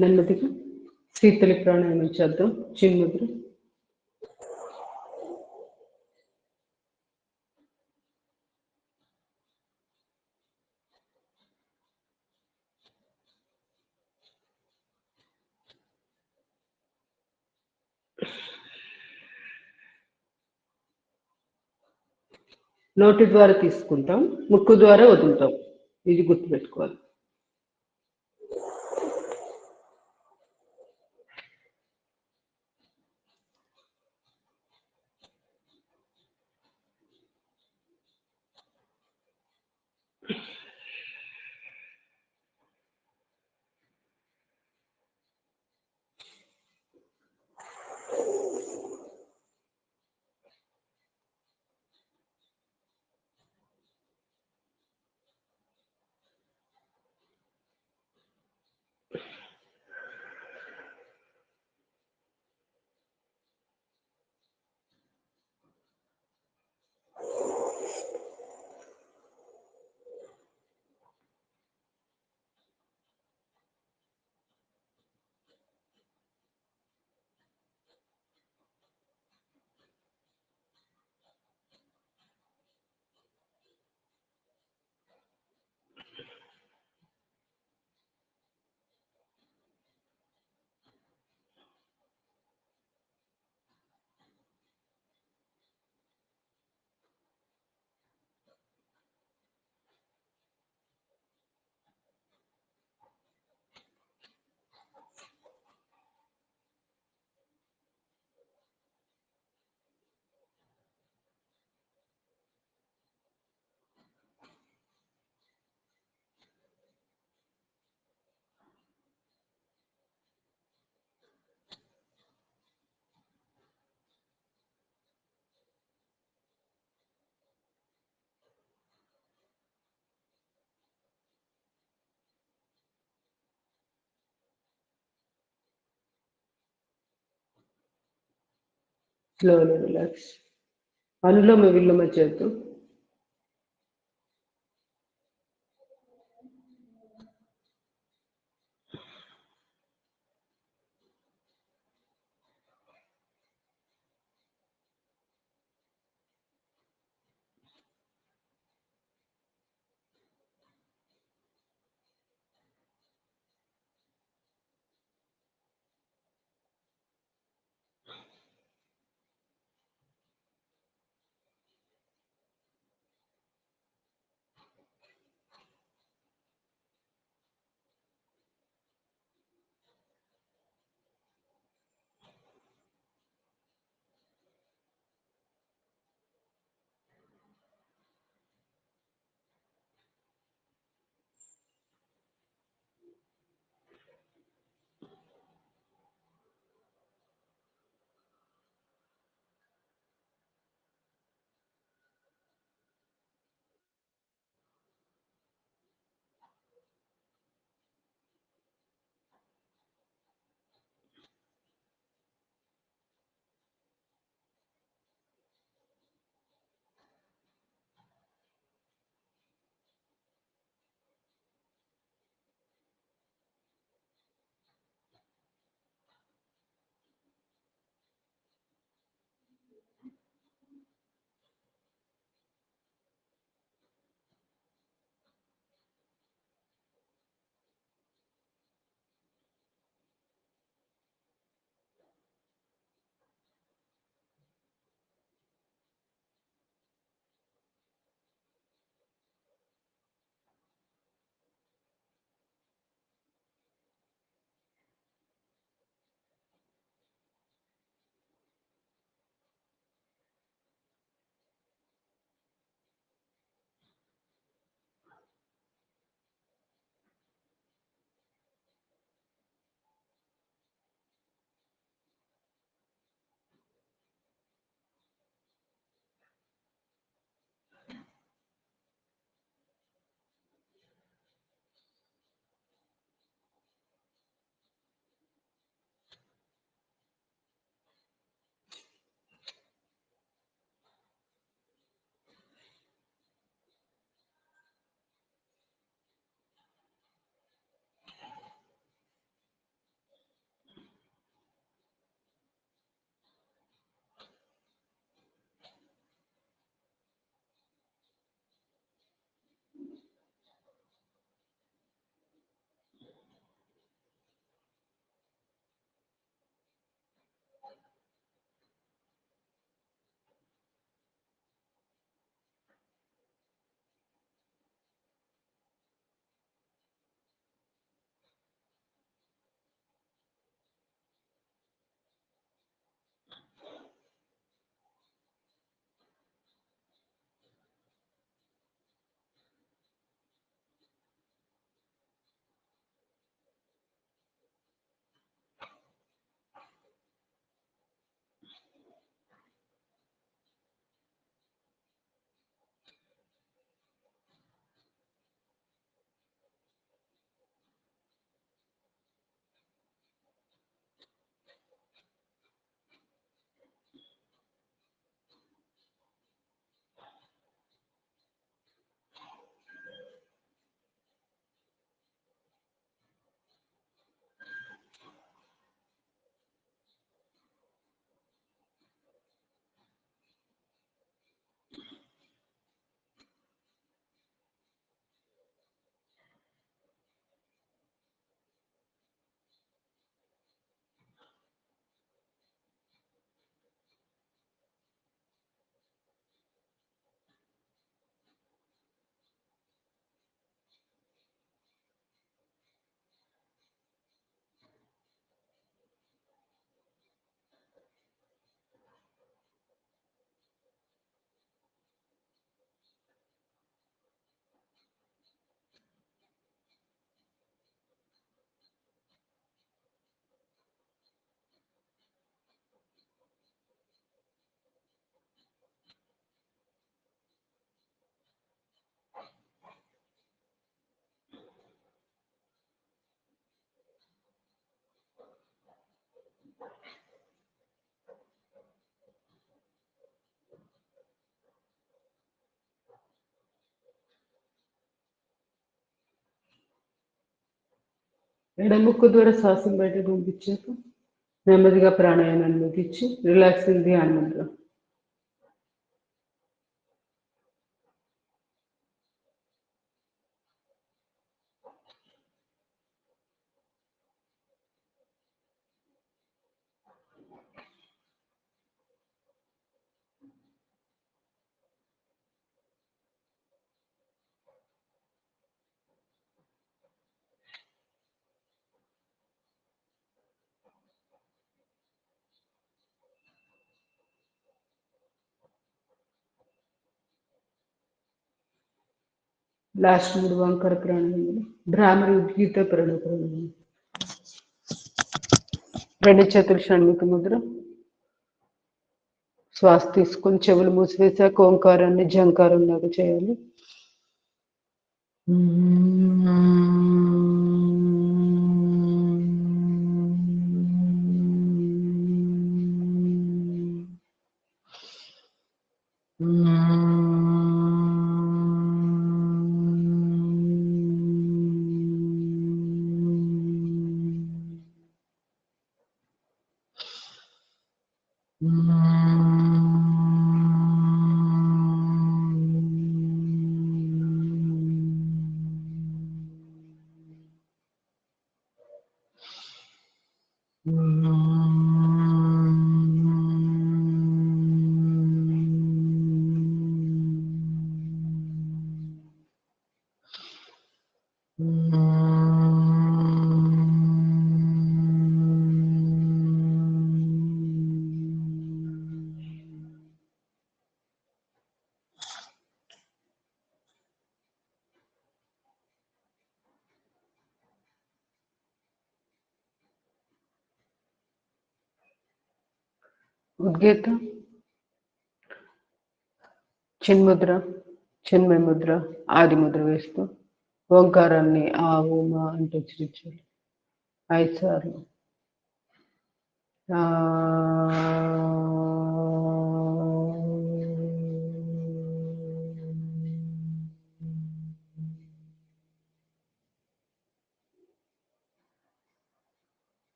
నెమ్మదిగా శీతలి ప్రాణాయామం చేద్దాం. చిన్ముద్ర. నోటి ద్వారా తీసుకుంటాం, ముక్కు ద్వారా వదులుతాం. ఇది గుర్తుపెట్టుకోవాలి. Slowly relax. అనులోమ విలోమ చేద్దాం. ఎడముక్కు ద్వారా శ్వాసను బయటకు పంపించాక నెమ్మదిగా ప్రాణాయామాన్ని ముగించి రిలాక్సింగ్ ధ్యాన ముద్ర. లాస్ట్ 3 ఓంకార ప్రాణాయామాలు. భ్రామరి ఉద్గీత ప్రణవ ప్రాణాయామం. 2 చేతులు షణ్ముఖ ముద్ర. శ్వాస తీసుకొని చెవులు మూసివేశాక ఓంకారాన్ని జంకారం లాగా చేయాలి. ఉద్గీత చిన్ముద్ర, చిన్మయ ముద్ర, ఆది ముద్ర వేస్తూ ఓంకారాన్ని ఆ ఊమా అంటూ ఉచ్చరించాలి 5 సార్లు.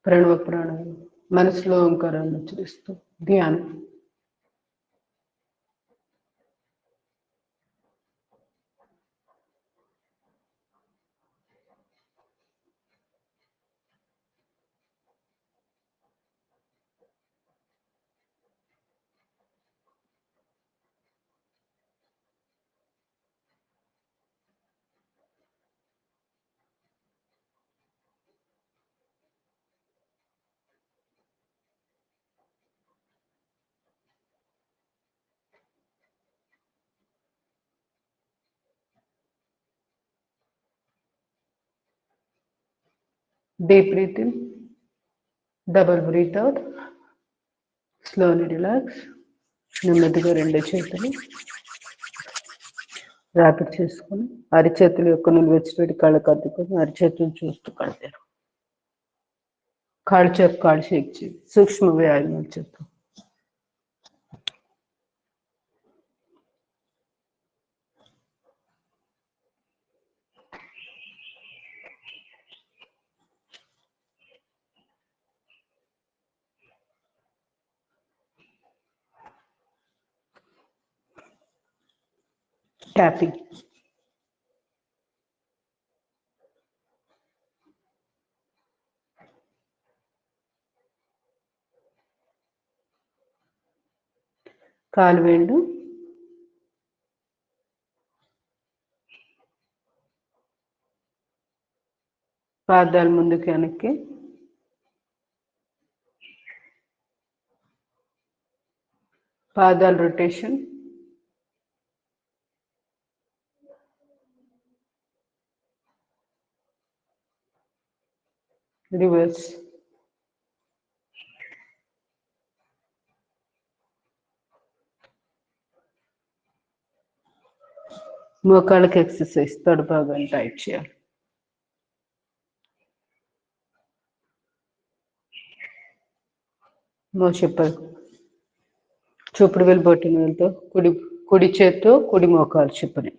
ప్రణవ ప్రాణాయామం. మనసులో ఓంకారాన్ని ఉచ్చరిస్తూ ధ్యానం. Deep breath in, double breathe out, slowly relax. నెమ్మదిగా 2 చేతులు ర్యాపిడ్ చేసుకొని అరిచేతుల యొక్క నిలువెచ్చిపెట్టి కళ్ళకు అద్దుకొని అరిచేతులు చూస్తూ కడతారు. కాళ్ళు చేపు కాళ్ళు షేక్ చేయండి. సూక్ష్మ వ్యాయామాలు చేద్దాం. ట్యాపింగ్. కాలు వేళ్ళు, పాదాలు ముందుకు వెనక్కి, పాదాలు రొటేషన్, రివర్స్. మోకాళ్ళకి ఎక్సర్సైజ్, తొడ భాగాన్ని టైట్ చేయాలి. మోచెప్పలు, చూపుడు వేలు బొటన వేలుతో కుడి చేత్తో కుడి మోకాలు చిప్పని.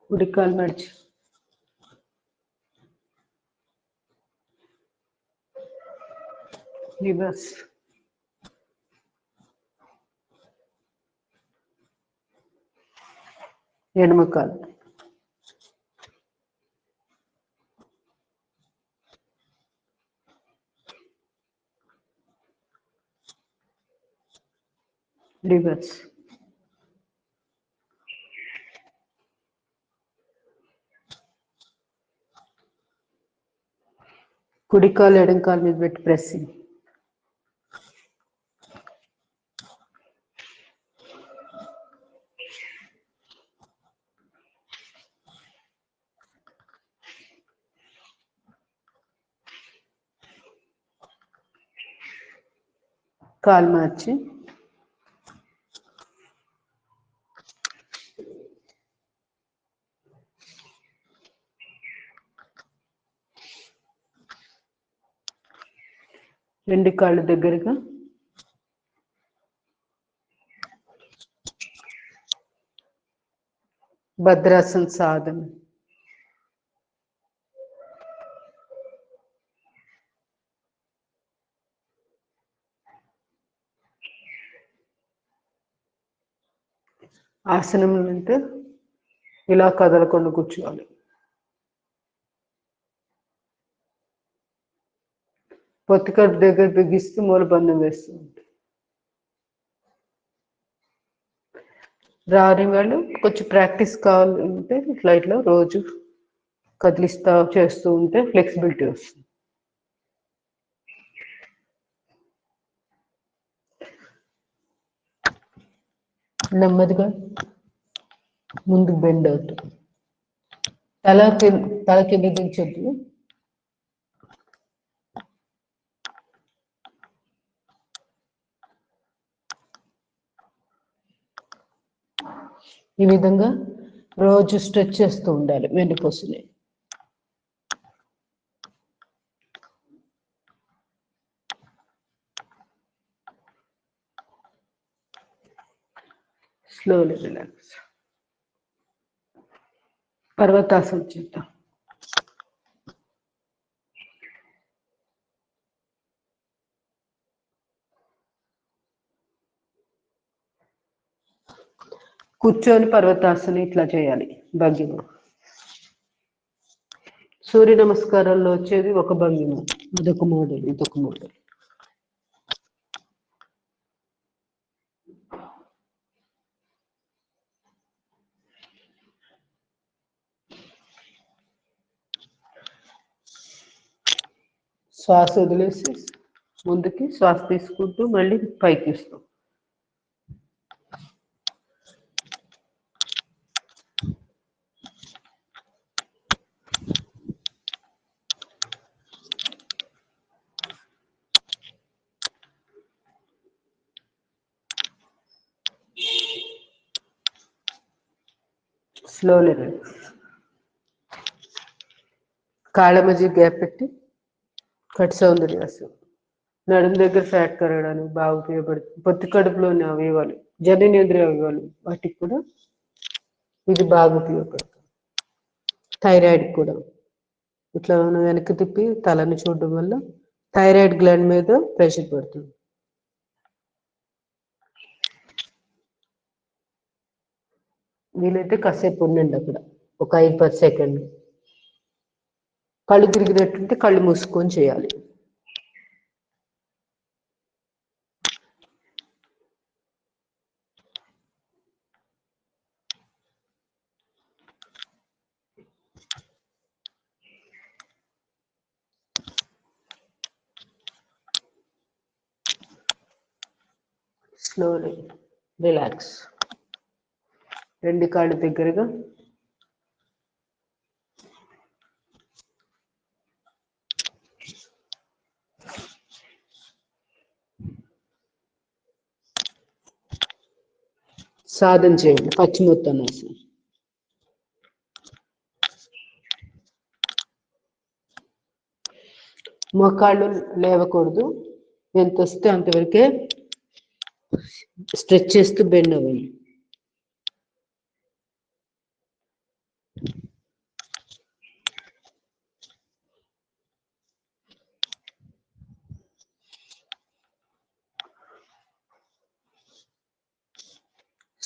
కుడి కాలు మడిచి రివర్స్. ఎడమ కాలు, రివర్స్. కుడి కాలు ఎడమ కాలు మీద పెట్టి ప్రెస్సింగ్. కాలు మార్చి రెండు కాళ్ళు దగ్గరగా, భద్రాసన సాధన. ఆసనంలో అంటే ఇలా కదలకుండా కూర్చోవాలి. పొత్తికడుపు దగ్గర బిగిస్తూ మూలబంధం వేస్తూ ఉంటుంది. రాని వాళ్ళు కొంచెం ప్రాక్టీస్ కావాలంటే ఇట్లా రోజు కదిలిస్తా చేస్తూ ఉంటే ఫ్లెక్సిబిలిటీ వస్తుంది. నెమ్మదిగా ముందుకు బెండ్ అవుతుంది. తల కింద దించొద్దు. ఈ విధంగా రోజు స్ట్రెచ్ చేస్తూ ఉండాలి వెన్నుపూసని. Slowly relax. పర్వతాసనం చేద్దాం. కూర్చొని పర్వతాసన ఇట్లా చేయాలి భంగిమ. సూర్య నమస్కారాల్లో వచ్చేది ఒక భంగిమ, అదొక మోడల్, ఇదొక మోడల్. శ్వాస వదిలేసి ముందుకి శ్వాస తీసుకుంటూ మళ్ళీ పైకి ఇస్తాం. స్లోలీ కాళ్ళ మధ్య గ్యాప్ పెట్టి కట్ సౌందర్యాసం. నడుము దగ్గర ఫ్యాట్ కరగడానికి బాగా ఉపయోగపడుతుంది. పొత్తి కడుపులోని అవయవాలు, జననేంద్రియ అవయవాలు, వాటికి కూడా ఇది బాగా ఉపయోగపడుతుంది. థైరాయిడ్ కూడా ఇట్లా మనం వెనక్కి తిప్పి తలని చూడడం వల్ల థైరాయిడ్ గ్లాండ్ మీద ప్రెషర్ పడుతుంది. వీలైతే కాసేపు ఉండండి అక్కడ ఒక 5-10 సెకండ్లు. కళ్ళు తిరిగినట్టుంటే కళ్ళు మూసుకొని చేయాలి. Slowly relax. రెండు కాళ్ళు దగ్గరగా సాధన చేయండి. పశ్చిమోత్తానాసనం. మోకాళ్ళు లేవకూడదు, ఎంత వస్తే అంతవరకే స్ట్రెచ్ చేస్తూ బెండ్ అవ్వాలి.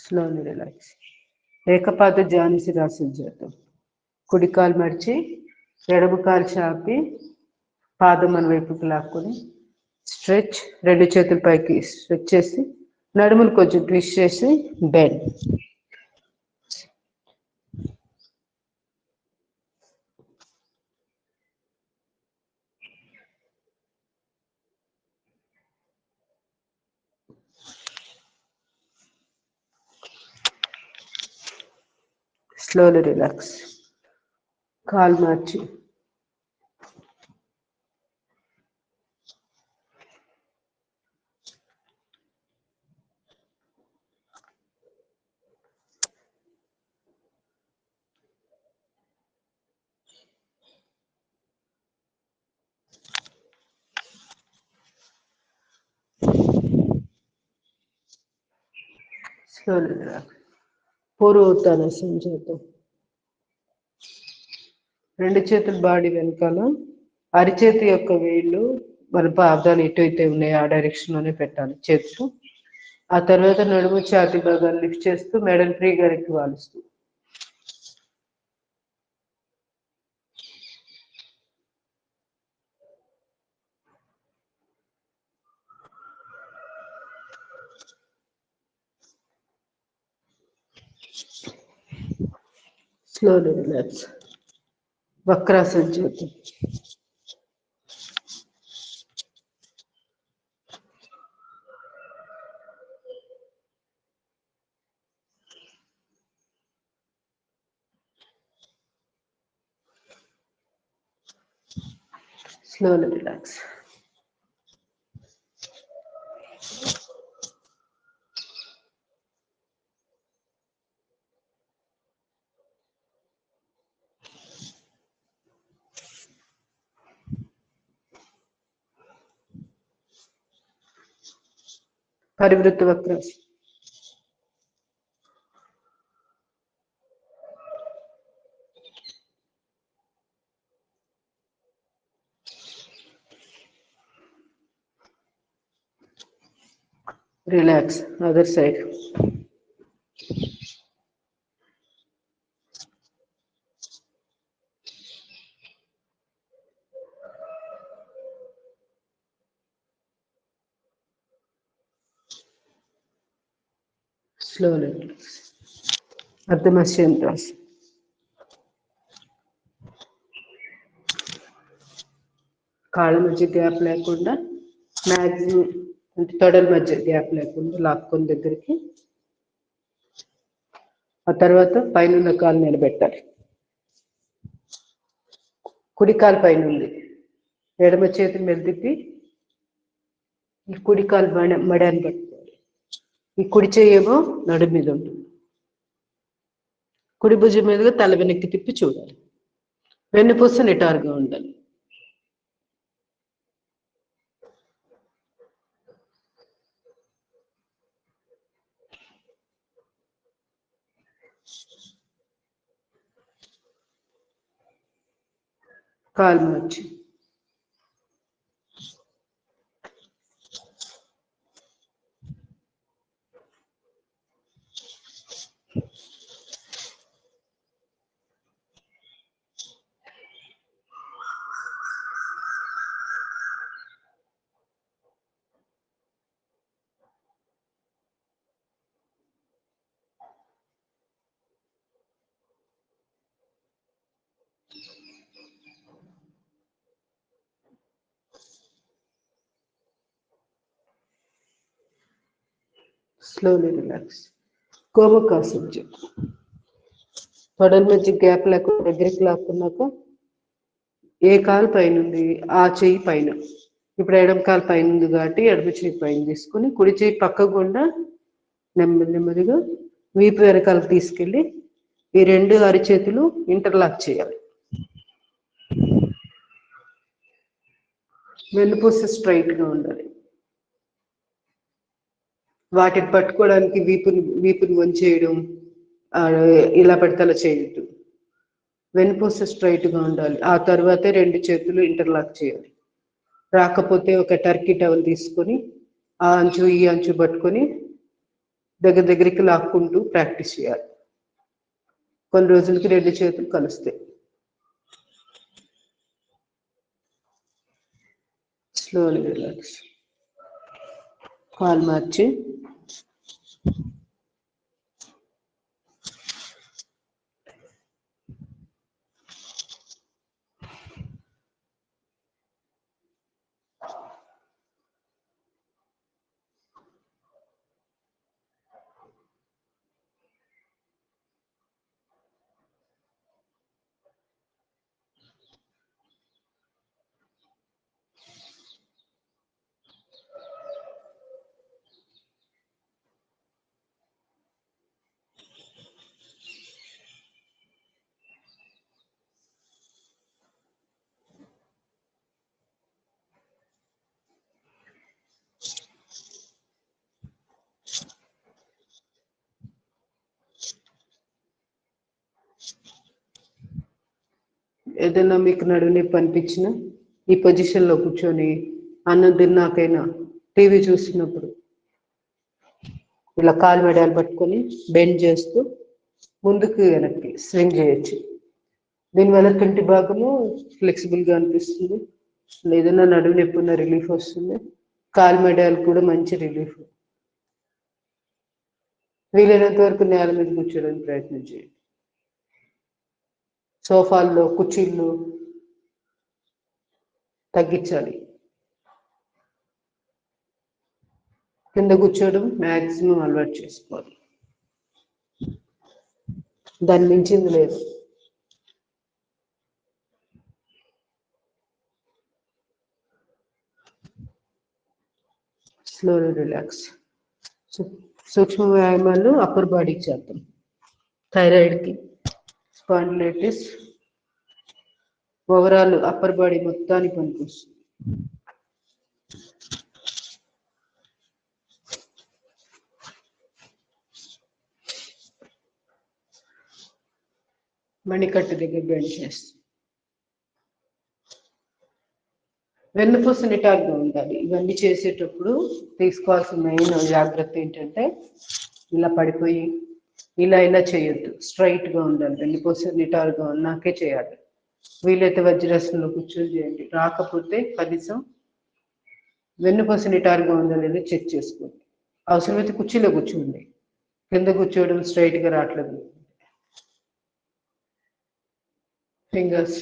Slowly relax. ఏకపాద జానిసిరాసన చేద్దాం. కుడి కాలు మడిచి ఎడమ కాలు చాపి పాదం మన వైపుకి లాక్కొని స్ట్రెచ్. రెండు చేతుల పైకి స్ట్రెచ్ చేసి నడుములు కొంచెం ట్విస్ట్ చేసి బెండ్. Slowly relax. కాలు మార్చి స్లోలీ రిలాక్స్. పూర్వోత్తానాసనం చేద్దాం. రెండు చేతులు బాడీ వెనకాల, అరిచేతి యొక్క వేళ్ళు మన పాదాలు ఎటు అయితే ఉన్నాయో ఆ డైరెక్షన్ లోనే పెట్టాలి చేతులు. ఆ తర్వాత నడుము ఛాతీ భాగాన్ని లిఫ్ట్ చేస్తూ మెడల్ ఫ్రీగా ఎక్కి వాలుస్తూ. Slowly relax. వక్రాసన చేద్దాం. Slowly relax. పరివృత్త వక్రాసనం. Relax, other side. స్లోలీ అర్ధమస్యంత్రాస్. కాళ్ళ మధ్య గ్యాప్ లేకుండా మ్యాక్సిమం అంటే తొడల మధ్య గ్యాప్ లేకుండా లాక్కొని దగ్గరికి. ఆ తర్వాత పైన కాలు నిలబెట్టాలి. కుడి కాలు పైన ఉంది, ఎడమ చేతి మీద తిప్పి ఈ కుడి కాలు మడాన్ని పట్టుకోవాలి. ఈ కుడి చెయ్యేమో నడు మీద ఉంటుంది. కుడి భుజం మీదుగా తల వెనక్కి తిప్పి చూడాలి. వెన్నుపూస నిటారుగా ఉండాలి. కాలు మార్చి స్లోలీ రిలాక్స్. గోముఖాసనం చెప్పు. తొడల మధ్య గ్యాప్ లేకుండా దగ్గరికి లాక్కున్నాక ఏ కాలు పైన ఉంది ఆ చెయ్యి పైన. ఇప్పుడు ఎడమ కాలు పైన ఉంది కాబట్టి ఎడమ చెయ్యి పైన తీసుకుని కుడి చెయ్యి పక్క గుండా నెమ్మదిగా వీపు వెనకాలకు తీసుకెళ్ళి ఈ రెండు అరిచేతులు ఇంటర్లాక్ చేయాలి. వెన్నుపూస స్ట్రైట్గా ఉండాలి. వాటిని పట్టుకోవడానికి వీపుని వంచేయడం ఇలా పడితే అలా చేయొద్దు. వెన్నుపూస స్ట్రైట్గా ఉండాలి. ఆ తర్వాతే రెండు చేతులు ఇంటర్లాక్ చేయాలి. రాకపోతే ఒక టర్కీ టవల్ తీసుకొని ఆ అంచు ఈ అంచు పట్టుకొని దగ్గరికి లాక్కుంటూ ప్రాక్టీస్ చేయాలి. కొన్ని రోజులకి రెండు చేతులు కలుస్తాయి. Slowly relax. కాలు మార్చి ఏదైనా మీకు నడుము నొప్పి అనిపించినా ఈ పొజిషన్లో కూర్చొని అన్నం తిన్నాకైనా టీవీ చూస్తున్నప్పుడు ఇలా కాలు మెడాలు పట్టుకొని బెండ్ చేస్తూ ముందుకు వెనక్కి స్వింగ్ చేయొచ్చు. దీనివల్ల తుంటి భాగము ఫ్లెక్సిబుల్గా అనిపిస్తుంది. ఏదైనా నడుము నొప్పి ఉన్న రిలీఫ్ వస్తుంది. కాలు మెడాలు కూడా మంచి రిలీఫ్. వీలైనంత వరకు నేల మీద కూర్చోడానికి ప్రయత్నం చేయండి. సోఫాల్లో కుర్చీళ్ళు తగ్గించాలి. కింద కూర్చోవడం మ్యాక్సిమం అలవాటు చేసుకోవాలి. దాన్ని మించింది లేదు. Slowly relax. సూక్ష్మ వ్యాయామాలు అప్పర్ బాడీకి చేద్దాం. థైరాయిడ్కి, స్పాండిలైటిస్, ఓవరాల్ అప్పర్ బాడీ మొత్తానికి పనికొస్తుంది. మణికట్టు దగ్గర బెండ్ చేస్తాం. వెన్నుపూస నిటారుగా ఉండాలి. ఇవన్నీ చేసేటప్పుడు తీసుకోవాల్సిన మెయిన్ జాగ్రత్త ఏంటంటే ఇలా పడిపోయి ఇలా చేయొద్దు. స్ట్రైట్గా ఉండాలి. వెన్నుపూస నిటారుగా ఉన్నాకే చేయాలి. వీలైతే వజ్రాసనంలో కూర్చొని చేయండి. రాకపోతే కనీసం వెన్నుపూస నిటారుగా ఉందా లేదా చెక్ చేసుకోండి. అవసరమైతే కుర్చీలో కూర్చోండి. కింద కూర్చోవడం స్ట్రైట్గా రావట్లేదు. ఫింగర్స్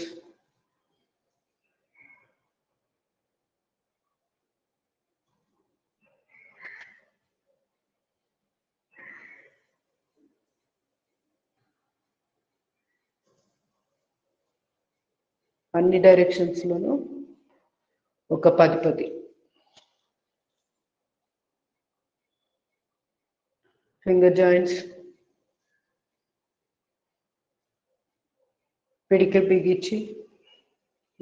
అన్ని డైరెక్షన్స్లోనూ ఒక 10 ఫింగర్ జాయింట్స్ పిడికి బిగించి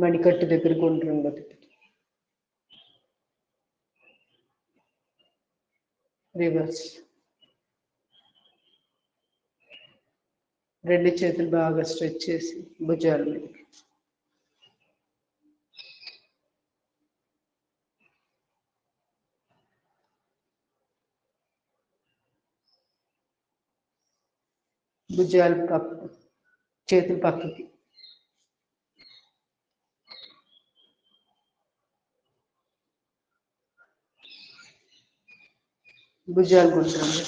మణికట్టు దగ్గర గుండ్రంగా రివర్స్. 2 చేతులు బాగా స్ట్రెచ్ చేసి భుజాల మీదకి. భుజాలు పక్క, చేతులు పక్కకి. భుజాలు గుండ్రంగా.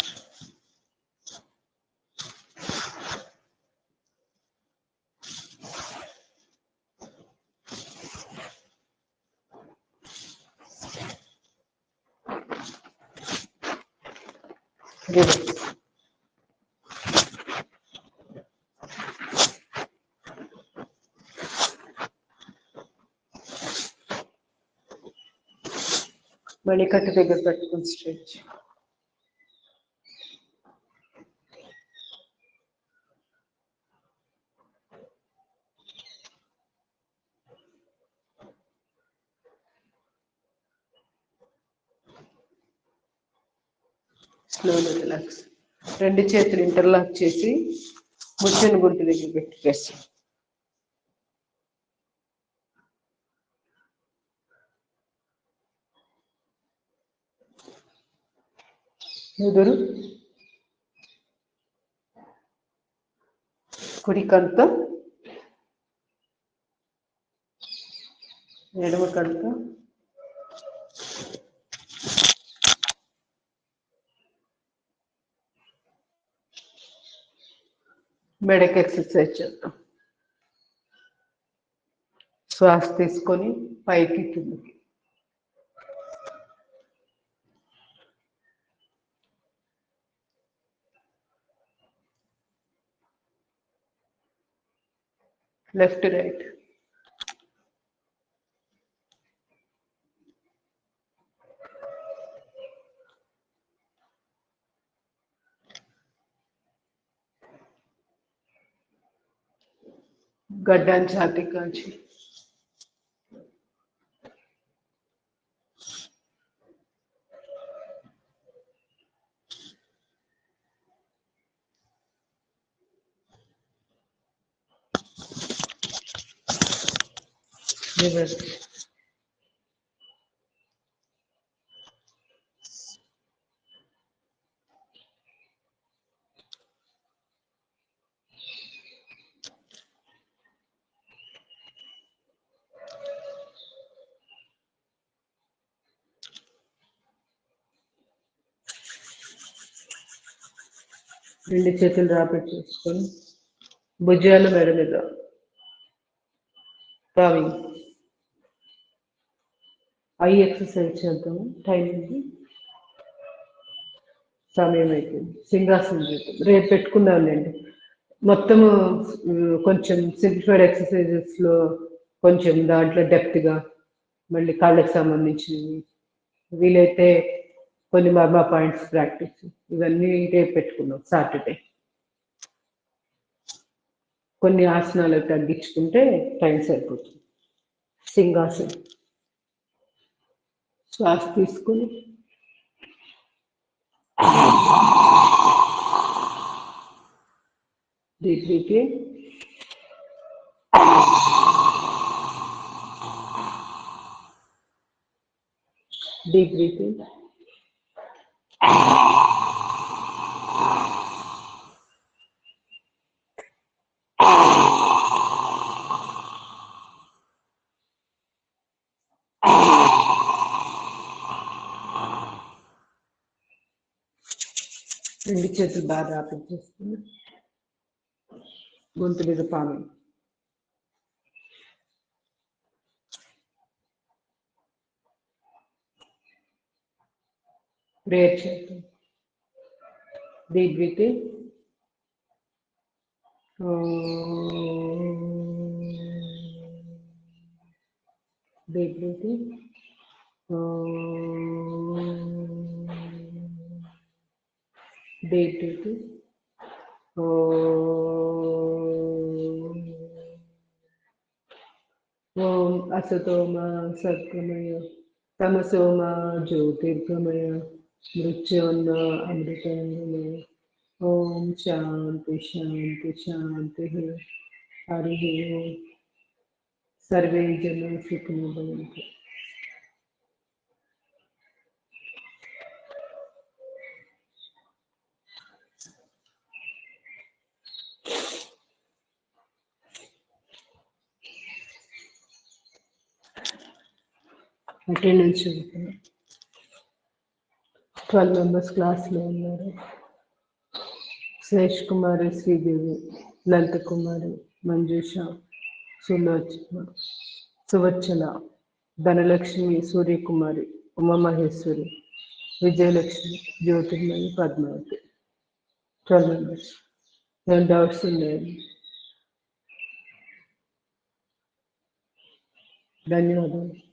రివర్స్. మణికట్టు దగ్గర పెట్టుకుని స్ట్రెచ్. Slowly relax. 2 చేతులు ఇంటర్లాక్ చేసి ముచ్చని గుంటు దగ్గర పెట్టి ప్రెస్. ఎదురు కుడి కంత, ఎడమ కంత, మెడకి ఎక్సర్సైజ్ చేద్దాం. శ్వాస తీసుకొని పైకి కిందకి. Left right. గడ్డాన్ని ఛాతీ కాల్చి రివర్స్. రెండు చేతులు రాపెట్టేసుకొని భుజాలు మెడ మీద రావి. ఐ ఎక్సర్సైజ్ చేద్దాము. టైం ఉంది, సమయం అయిపోయింది. సింహాసనం చేద్దాం, రేపు పెట్టుకుందాంలేండి. మొత్తము కొంచెం సింప్లిఫైడ్ ఎక్సర్సైజెస్లో కొంచెం దాంట్లో డెప్త్గా మళ్ళీ కాళ్ళకి సంబంధించినవి, వీలైతే కొన్ని మర్మా పాయింట్స్ ప్రాక్టీస్, ఇవన్నీ రేపు పెట్టుకున్నాం సాటర్డే. కొన్ని ఆసనాలు తగ్గించుకుంటే టైం సరిపోతుంది. సింహాసనం. శ్వాస తీసుకుని డీప్ బ్రీతింగ్. Deep breathing. రెండు చేతులు బాగా ఆపించేస్తుంది. గొంతు మీద పాము. ప్రేయర్ చేద్దాం. Deep breathing. Deep breathing. Deep breathing. ఓం అసతోమ సద్గమయ తమసోమ జ్యోతిర్గమయ మృత్యోన్న అమృతంగమయ. ఓం శాంతి శాంతి శాంతి. హరి ఓం. సర్వే జన సుఖినో భవంతు. అటెండెన్స్ చూపుతున్నాం. 12 మెంబర్స్ క్లాస్లో ఉన్నారు. శ్రేష్ కుమారి, శ్రీదేవి, లలిత కుమారి, మంజుష, సువచ్చల, ధనలక్ష్మి, సూర్యకుమారి, ఉమామహేశ్వరి, విజయలక్ష్మి, జ్యోతిర్మయి, పద్మావతి. 12 మెంబర్స్. ఏం డౌట్స్ ఉన్నాయండి? ధన్యవాదాలు.